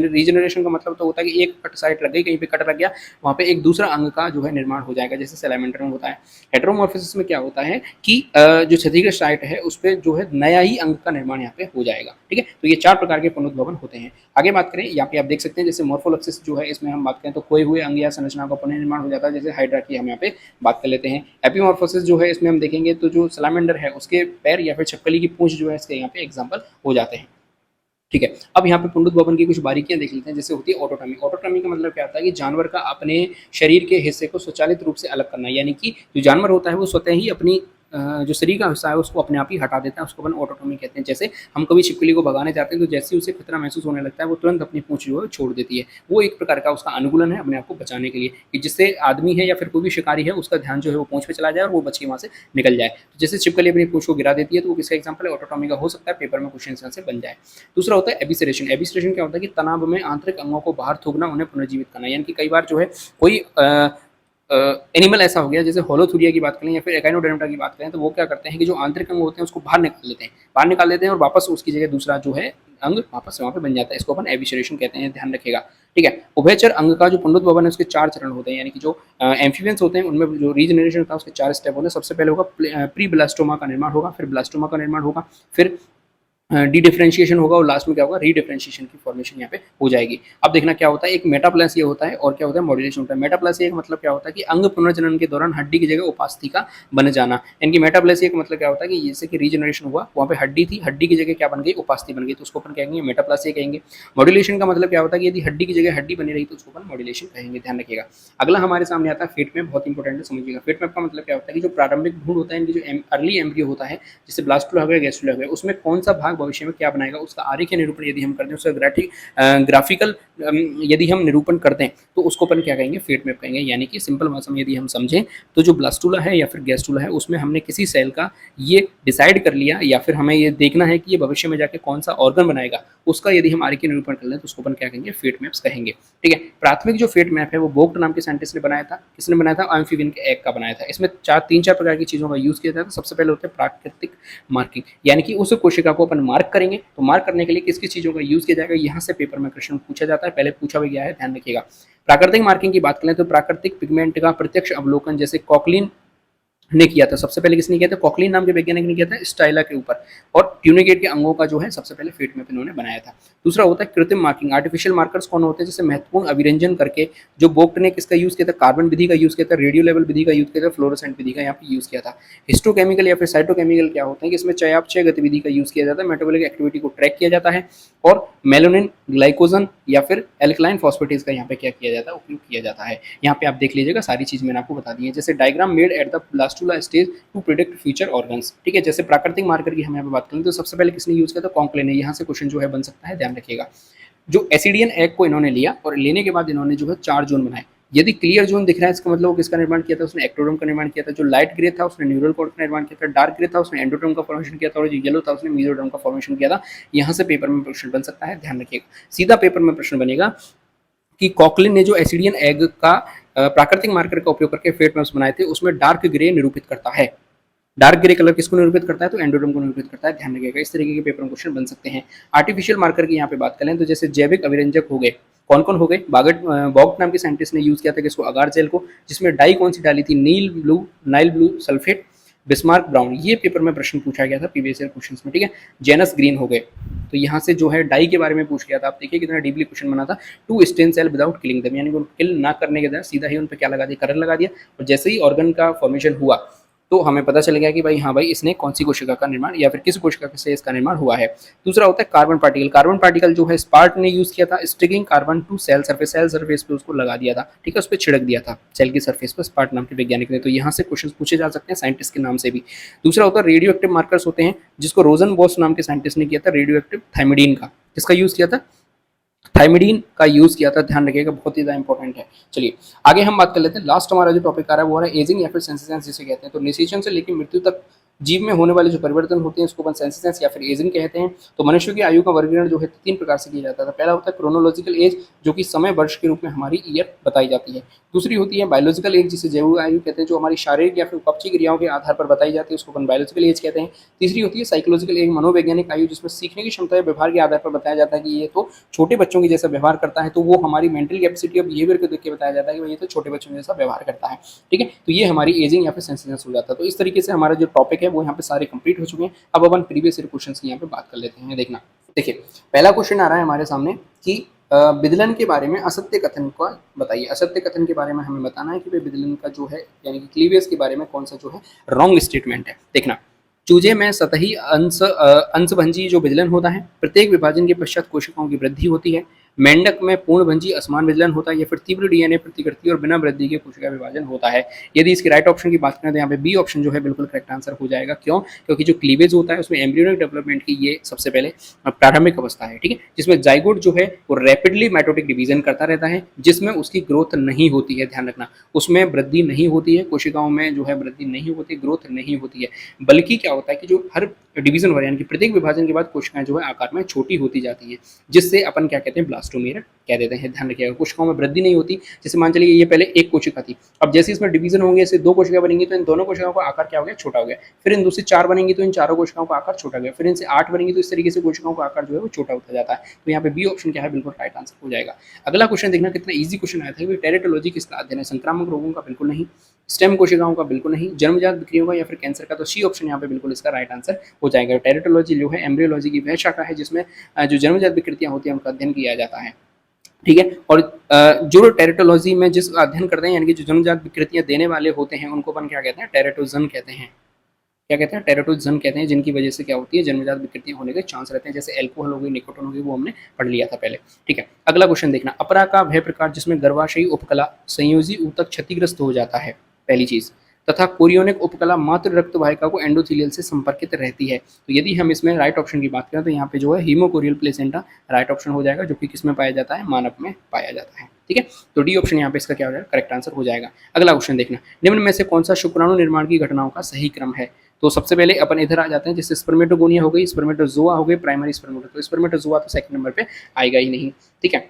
रीजनरेशन का मतलब तो होता है कि एक कट साइट लग गई, कहीं पे कट लग गया, वहाँ पे एक दूसरा अंग का जो है निर्माण हो जाएगा, जैसे सैलामेंडर में होता है। हेटेरोमॉर्फिस में क्या होता है कि जो क्षतिग्रस्त साइट है उस पर जो है नया ही अंग का निर्माण यहाँ पे हो जाएगा। ठीक है, तो ये चार प्रकार के पुनरुद्भवन होते हैं। आगे बात करें, यहाँ पे आप देख सकते हैं जैसे मॉर्फोलॉक्सिस जो है, इसमें हम बात करें तो खोए हुए अंग या संरचना का पुनर्निर्माण हो जाता है, जैसे हाइड्रा की हम यहाँ पे बात कर लेते हैं। एपीमॉर्फोसिस जो है इसमें हम देखेंगे तो जो सैलामेंडर है उसके पैर या फिर छिपकली की पूंछ जो है इसके यहाँ पे एग्जाम्पल हो जाते हैं। ठीक है, अब यहाँ पे पुनरुद्भवन की कुछ बारीकियां देख लेते हैं। जैसे होती है ऑटोटॉमी। ऑटोटॉमी का मतलब क्या होता है कि जानवर का अपने शरीर के हिस्से को स्वचालित रूप से अलग करना, यानी कि जो जानवर होता है वो स्वतः ही अपनी जो शरीर का हिस्सा है उसको अपने आप ही हटा देता है, उसको अपन ऑटोटॉमी कहते हैं। जैसे हम कभी छिपकली को भगाने जाते हैं तो जैसे ही उसे खतरा महसूस होने लगता है वो तुरंत अपनी पूंछ जो है छोड़ देती है। वो एक प्रकार का उसका अनुकूलन है अपने आप को बचाने के लिए, कि जिससे आदमी है या फिर कोई भी शिकारी है उसका ध्यान जो है वो पूंछ पे चला जाए और वो बच के वहाँ से निकल जाए। तो जैसे छिपकली अपनी पूंछ को गिरा देती है तो वो किसका एग्जाम्पल है, ऑटोटॉमी का हो सकता है, पेपर में क्वेश्चन से बन जाए। दूसरा होता है एबिसरेशन। एबिसरेशन क्या होता है कि तनाव में आंतरिक अंगों को बाहर थूकना, उन्हें पुनर्जीवित करना, यानी कि कई बार जो है कोई एनिमल ऐसा हो गया, जैसे होलोथुरिया की बात करें या फिर एकाइनोडेर्मेटा की बात करें, तो वो क्या करते हैं कि जो आंतरिक अंग होते हैं उसको बाहर निकाल लेते हैं, और वापस उसकी जगह दूसरा जो है अंग वापस वहाँ पे बन जाता है। इसको अपन एबिसरेशन कहते हैं, ध्यान रखिएगा। ठीक है, उभयचर अंग का जो पुनरुद्भवन है उसके चार चरण होते हैं, यानी कि जो एम्फीबियंस होते हैं उनमें जो रीजनरेशन होता है उसके चार स्टेप होते हैं। सबसे पहले होगा प्री ब्लास्टोमा का निर्माण होगा, फिर ब्लास्टोमा का निर्माण होगा, फिर डी डिफरेंशिएशन होगा और लास्ट में क्या होगा, रीडिफरेंशिएशन की फॉर्मेशन यहाँ पे हो जाएगी। अब देखना क्या होता है, एक मेटाप्लेसिया होता है और क्या होता है, मॉड्यूलेशन होता है। मेटाप्लेसिया का मतलब क्या होता है कि अंग पुनर्जनन के दौरान हड्डी की जगह उपास्थि का बन जाना। इनकी मेटाप्लेसिया का मतलब क्या होता है कि जैसे कि रीजनरेशन हुआ, वहाँ पे हड्डी थी, हड्डी की जगह क्या बन गई, उपास्थि बन गई, तो उसको अपन कहेंगे मेटाप्लेसिया कहेंगे। मॉड्यूलेशन का मतलब क्या होता है कि यदि हड्डी की जगह हड्डी बनी रही तो उसको अपन मॉड्यूलेशन कहेंगे, ध्यान रखिएगा। अगला हमारे सामने आता है फेट मैप, बहुत इंपॉर्टेंट है, समझिएगा। फेट मैप का मतलब क्या होता है कि जो प्रारंभिक भ्रूण होता है, इनकी जो अर्ली एम्ब्रियो होता है, जैसे ब्लास्टुला हो गया, गैस्ट्रुला हो गया, उसमें कौन सा भाग भविष्य में क्या बनाएगा, उसका आरेखीय निरूपण यदि हम करते हैं, उसका ग्राफिकल यदि हम निरूपण करते हैं तो उसको अपन क्या कहेंगे, फेट मैप कहेंगे। यानी कि सिंपल भाषा में यदि हम समझें तो जो ब्लास्टुला है या फिर गैस्ट्रुला है उसमें हमने किसी सेल का ये डिसाइड कर लिया, या फिर हमें ये देखना है कि ये भविष्य में जाके कौन सा ऑर्गन बनाएगा, उसका यदि हम आरेखीय निरूपण कर लें तो उसको अपन क्या कहेंगे, फेट मैप्स कहेंगे। ठीक है, प्राथमिक जो फेट मैप है वो वोग्ट नाम के साइंटिस्ट ने बनाया था। किसने बनाया था, एम्फीबियन के एग का बनाया था। इसमें तीन चार प्रकार की चीजों का यूज किया जाता है। सबसे पहले होता है प्राकृतिक मार्किंग, यानी कि उस कोशिका को अपन मार्क करेंगे, तो मार्क करने के लिए किस किस चीज़ों का यूज़ किया जाएगा, यहाँ से पेपर में क्वेश्चन पूछा जाता है, पहले पूछा भी गया है, ध्यान रखिएगा। प्राकृतिक मार्किंग की बात करें तो प्राकृतिक पिगमेंट का प्रत्यक्ष अवलोकन जैसे कॉकलिन ने किया था। सबसे पहले किसने किया था? कॉकलिन नाम के वैज्ञानिक ने किया था स्टाइला के ऊपर, और ट्यूनिगेट के अंगों का जो है सबसे पहले फीट मैप इन्होंने बनाया था। दूसरा होता है कृत्रिम मार्किंग। आर्टिफिशियल मार्कर्स कौन होते हैं? जैसे महत्वपूर्ण अभिरंजन करके जो बोक्ट ने किसका यूज किया था? कार्बन विधि का यूज किया था, रेडियो लेवल विधि का यूज किया था, फ्लोरोसेंट विधि का यहाँ पे यूज किया था। हिस्टोकेमिकल या फिर साइटोकेमिकल क्या होते हैं कि इसमें चयापचय गतिविधि का यूज किया जाता है, मेटाबॉलिक एक्टिविटी को ट्रैक किया जाता है, और मेलानिन, ग्लाइकोजन या फिर एल्कलाइन फॉस्फेटेज का यहाँ पे क्या किया जाता है? उपयोग किया जाता है। यहाँ पे आप देख लीजिएगा, सारी चीज मैंने आपको बता दी है। जैसे diagram made at the blastula stage to predict future organs, ठीक है। जैसे प्राकृतिक मार्कर की हम यहाँ पे बात करें तो सबसे पहले किसने यूज किया था? कॉन्क्लेन ने। यहाँ से क्वेश्चन जो है बन सकता है, ध्यान रखिएगा। जो एसिडियन एग को इन्होंने लिया और लेने के बाद इन्होंने जो है 4 जोन बनाए। यदि क्लियर जोन दिख रहा है इसका मतलब वो किसका निर्माण किया था? उसने एक्टोडर्म का निर्माण किया था। जो लाइट ग्रे था उसने न्यूरल कॉर्ड का निर्माण किया था। डार्क ग्रे था उसने एंडोडर्म का फॉर्मेशन किया था, और जो येलो था उसने मेसोडर्म का फॉर्मेशन किया था। यहाँ से पेपर में प्रश्न बन सकता है, ध्यान रखिएगा। सीधा पेपर में प्रश्न बनेगा कि कॉकलिन ने जो एसिडियन एग का प्राकृतिक मार्कर का उपयोग करके फेट मैप्स बनाए थे उसमें डार्क ग्रे निरूपित करता है। डार्क ग्रे कलर किसको निरूपित करता है? तो एंडोडर्म को निरूपित करता है, ध्यान रखिएगा। इस तरीके के पेपर में क्वेश्चन बन सकते हैं। आर्टिफिशियल मार्कर की यहाँ पे बात करें तो जैसे जैविक अभिरंजक हो गए, कौन कौन हो गए? बॉक्ट नाम के साइंटिस्ट ने यूज किया था किसको? अगार जेल को, जिसमें डाई कौन सी डाली थी? Nile blue sulphate, Bismarck brown. ये पेपर में प्रश्न पूछा गया था प्रीवियस ईयर क्वेश्चंस में, ठीक है। जेनस ग्रीन हो गए, तो यहाँ से जो है डाई के बारे में पूछ गया था। आप देखिए कितना डीपली क्वेश्चन बना था। To stain cell without killing them, यानी उनको किल ना करने के बाद सीधा ही उन पर क्या लगा दिया? करंट लगा दिया, और जैसे ही ऑर्गन का फॉर्मेशन हुआ तो हमें पता चल गया कि भाई हाँ भाई इसने कौन सी कोशिका का निर्माण या फिर किस कोशिका से इसका निर्माण हुआ है। दूसरा होता है कार्बन पार्टिकल। कार्बन पार्टिकल जो है स्पार्ट ने यूज किया था, sticking carbon to cell surface पे उसको लगा दिया था, ठीक है, उस पर छिड़क दिया था सेल की सरफेस पर स्पार्ट नाम के वैज्ञानिक ने। तो यहाँ से क्वेश्चन पूछे जा सकते हैं साइंटिस्ट के नाम से भी। दूसरा होता है रेडियो एक्टिव मार्कर्स होते हैं, जिसको रोजन बॉस नाम के साइंटिस्ट ने किया था। रेडियो एक्टिव थायमिडीन का किसका यूज किया था? थायमिडीन का यूज किया था, ध्यान रखिएगा, बहुत ही ज्यादा इंपॉर्टेंट है। चलिए आगे हम बात कर लेते हैं। लास्ट हमारा जो टॉपिक आ रहा है वो है एजिंग या फिर सेंसेसेंस जिसे कहते हैं। तो निषेचन से लेकर मृत्यु तक जीव में होने वाले जो परिवर्तन होते हैं उसको अपन सेंसेसेंस या फिर एजिंग कहते हैं। तो मनुष्य की आयु का वर्गीकरण जो है 3 प्रकार से किया जाता था। पहला होता है क्रोनोलॉजिकल एज, जो कि समय वर्ष के रूप में हमारी ईयर बताई जाती है। दूसरी होती है बायोलॉजिकल एज, जिसे जैविक आयु कहते हैं, जो हमारी शारीरिक या फिर उपपक्षी क्रियाओं के आधार पर बताई जाती है, उसको अपन बायोलॉजिकल एज कहते हैं। तीसरी होती है साइकोलॉजिकल एज, मनोवैज्ञानिक आयु, जिसमें सीखने की क्षमता या व्यवहार के आधार पर बताया जाता है कि ये तो छोटे बच्चों की जैसा व्यवहार करता है, तो वो हमारी मेंटल कैपेसिटी और बिहेवियर को देख के बताया जाता है कि ये तो छोटे बच्चों जैसा व्यवहार करता है, ठीक है। तो ये हमारी एजिंग या फिर सेंसेसेंस हो जाता है। तो इस तरीके से हमारा जो टॉपिक है वो यहाँ पे सारे कंप्लीट हो चुके हैं। अब अपन प्रीवियस ईयर क्वेश्चंस की यहाँ पे बात कर लेते हैं। देखना, देखिए पहला क्वेश्चन आ रहा है हमारे सामने कि विदलन के बारे में असत्य कथन को बताइए। असत्य कथन के बारे में हमें बताना है कि भाई विदलन का जो है यानी कि क्लीवियस के बारे में कौन सा जो है रॉन्ग स्टेटमेंट है। देखना, चूजे में सतही अंशभंजी जो विदलन होता है, प्रत्येक विभाजन के पश्चात कोशिकाओं की वृद्धि होती है। मेंढक में पूर्णभंजी असमान विदलन होता है, या फिर तीव्र डीएनए प्रतिकृति और बिना वृद्धि के कोशिका विभाजन होता है। यदि इसके राइट ऑप्शन की बात करें तो यहाँ पे बी ऑप्शन जो है बिल्कुल करेक्ट आंसर हो जाएगा। क्यों? क्योंकि जो क्लीवेज होता है उसमें एम्ब्रियोनिक डेवलपमेंट की ये सबसे पहले प्रारंभिक अवस्था है, ठीक है, जिसमें जाइगोट जो है वो रैपिडली माइटोटिक डिवीजन करता रहता है, जिसमें उसकी ग्रोथ नहीं होती है। ध्यान रखना, उसमें वृद्धि नहीं होती है, कोशिकाओं में जो है वृद्धि नहीं होती, ग्रोथ नहीं होती है, बल्कि क्या होता है कि जो हर डिवीजन हो रहा है यानी कि प्रत्येक विभाजन के बाद कोशिकाएं जो है आकार में छोटी होती जाती है, जिससे अपन क्या कहते हैं? ब्लास्टोमेर कह देते हैं। ध्यान रखिएगा, कोशिकाओं में वृद्धि नहीं होती। जैसे मान चलिए ये पहले एक कोशिका थी, अब जैसे इसमें डिवीजन होंगे, इससे 2 कोशिका बनेंगी तो इन दोनों कोशिकाओं का आकार क्या हो गया? छोटा हो गया। फिर इन दूसरी 4 बनेंगी तो इन चारों कोशिकाओं का आकार छोटा हो गया। फिर इनसे 8 बनेंगी तो इस तरीके से कोशिकाओं का आकार जो है वो छोटा होता जाता है। तो यहाँ पे बी ऑप्शन क्या है? बिल्कुल राइट आंसर हो जाएगा। अगला क्वेश्चन देखना, कितना ईजी क्वेश्चन आया था। टेरिटोलॉजी किसका अध्ययन है? संक्रामक रोगों का बिल्कुल नहीं, स्टेम कोशिकाओं का बिल्कुल नहीं, जन्मजात विक्रियों का या फिर कैंसर का। तो सी ऑप्शन यहाँ पे बिल्कुल इसका राइट आंसर हो जाएगा। टेरिटोलॉजी जो है एम्ब्रियोलॉजी की वह शाखा है जिसमें जो जन्मजात विकृतियां होती हैं उनका अध्ययन किया जाता है, ठीक है। और जो टेरिटोलॉजी में जिस अध्ययन करते हैं यानी कि जो जन्मजात विकृतियां देने वाले होते हैं उनको अपन क्या कहते हैं? टेरिटोजन कहते हैं। क्या कहते हैं? टेरिटोजन कहते हैं, जिनकी वजह से क्या होती है? जन्मजात विकृतियां होने के चांस रहते हैं। जैसे एल्कोहल हो गई, निकोटिन हो गई, वो हमने पढ़ लिया था पहले, ठीक है। अगला क्वेश्चन देखना, अपरा का वह प्रकार जिसमें गर्भाशयी उपकला संयोजी ऊतक क्षतिग्रस्त हो जाता है, पहली चीज, तथा कोरियोनिक उपकला मात्र रक्त वाहिका को एंडोथेलियल से संपर्कित रहती है। तो यदि हम इसमें राइट ऑप्शन की बात करें तो यहाँ पे जो है हीमोकोरियल प्लेसेंटा राइट ऑप्शन हो जाएगा, जो कि किसमें पाया जाता है? मानव में पाया जाता है, ठीक है। तो डी ऑप्शन यहाँ पे इसका क्या हो जाएगा? करेक्ट आंसर हो जाएगा। अगला क्वेश्चन देखना, निम्न में से कौन सा शुक्राणु निर्माण की घटनाओं का सही क्रम है? तो सबसे पहले अपन इधर आ जाते हैं, जैसे स्पर्मेटोगोनिया हो गई, स्पर्मेटोजोआ हो गई, प्राइमरी स्पर्मेटो। तो स्पर्मेटोजोआ तो सेकंड नंबर पे आएगा ही नहीं, ठीक है।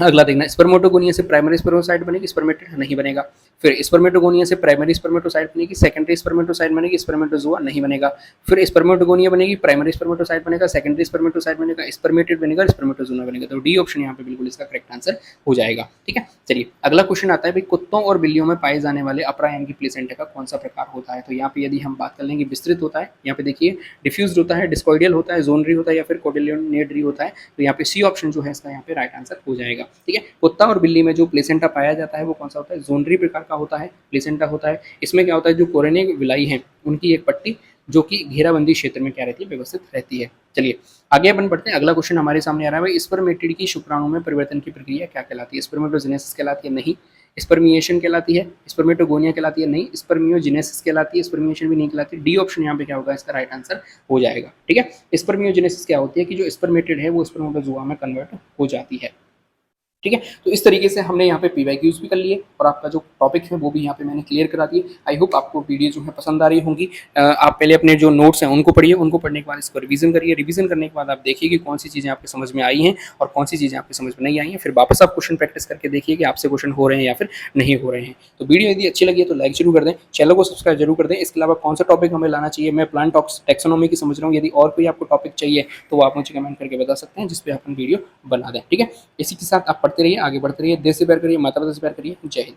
अगला देखना, स्पर्मेटोगोनिया से प्राइमरी स्पर्मेटोसाइट बनेगी, स्पर्मेटेड नहीं बनेगा। फिर स्पर्मेटोगोनिया से प्राइमरी स्पर्मेटोसाइट बनेगी, सेकेंडरी स्पर्मेटोसाइट बनेगी, स्पर्मेटोजोआ नहीं बनेगा। फिर स्पर्मेटोगोनिया बनेगी, प्राइमरी स्पर्मेटोसाइट बनेगा, सेकेंडरी स्पर्मेटोसाइट बनेगा, स्पर्मेटेड बनेगा, स्पर्मेटोजोआ बनेगा। तो डी ऑप्शन यहाँ पे बिल्कुल इसका करेक्ट आंसर हो जाएगा। ठीक है, चलिए अगला क्वेश्चन आता है भाई, कुत्तों और बिल्लियों में पाए जाने वाले अपरा यानी कि प्लेसेंटा का कौन सा प्रकार होता है। तो यहाँ पे यदि हम बात कर लेंगे, विस्तृत होता है, यहाँ पे देखिए डिफ्यूज होता है, डिस्कॉइडियल होता है, जोनरी होता है, या फिर कोटिलियनेड्री होता है। तो यहाँ पे सी ऑप्शन जो है इसका यहाँ पे राइट आंसर हो जाएगा। ठीक है, कुत्ता और बिल्ली में जो प्लेसेंटा पाया जाता है वो कौन सा होता है, जोनरी प्रकार का होता है, प्लेसेंटा होता है। इसमें क्या होता है, जो कोरोनिक विलाई है उनकी एक पट्टी जो कि घेराबंदी क्षेत्र में क्या रहती है, व्यवस्थित रहती है। चलिए आगे अपन बढ़ते हैं, अगला क्वेश्चन हमारे सामने आ रहा है भाई, स्पर्मेटिड की शुक्राणु में परिवर्तन की प्रक्रिया क्या कहलाती है। स्पर्मेटोजेनेसिस कहलाती है, नहीं। स्पर्मिएशन कहलाती है, स्पर्मेटोगोनिया कहलाती है, नहीं। स्पर्मियोजेनेसिस कहलाती है, स्पर्मिएशन भी नहीं कहलाती। डी ऑप्शन यहाँ पे क्या होगा, इसका राइट आंसर हो जाएगा। ठीक है, स्पर्मियोजेनेसिस क्या होती है कि जो स्पर्मेटेड है वो स्पर्मेटोजोआ में कन्वर्ट हो जाती है। ठीक है, तो इस तरीके से हमने यहाँ पे पीवाईक्यूज भी कर लिए और आपका जो टॉपिक है वो भी यहाँ पे मैंने क्लियर करा दिए। आई होप आपको वीडियो जो है पसंद आ रही होंगी। आप पहले अपने जो नोट्स हैं उनको पढ़िए, उनको पढ़ने के बाद इसको रिवीजन करिए, रिवीजन करने के बाद आप देखिए कि कौन सी चीज़ें आपके समझ में आई हैं और कौन सी चीज़ें आपकी समझ में नहीं आई हैं। फिर वापस आप क्वेश्चन प्रैक्टिस करके देखिए कि आपसे क्वेश्चन हो रहे हैं या फिर नहीं हो रहे हैं। तो वीडियो यदि अच्छी लगी है तो लाइक जरूर कर दें, चैनल को सब्सक्राइब जरूर कर दें। इसके अलावा कौन सा टॉपिक हमें लाना चाहिए, मैं प्लांट टैक्सोनॉमी की समझ रहा हूँ, यदि और कोई आपको टॉपिक चाहिए तो वो आप मुझे कमेंट करके बता सकते हैं, जिसपे अपन वीडियो बना दें। ठीक है, इसी के साथ आप पढ़ते रहिए, आगे बढ़ते रहिए, देश से प्यार करिए, माता पिता से प्यार करिए। जय हिंद।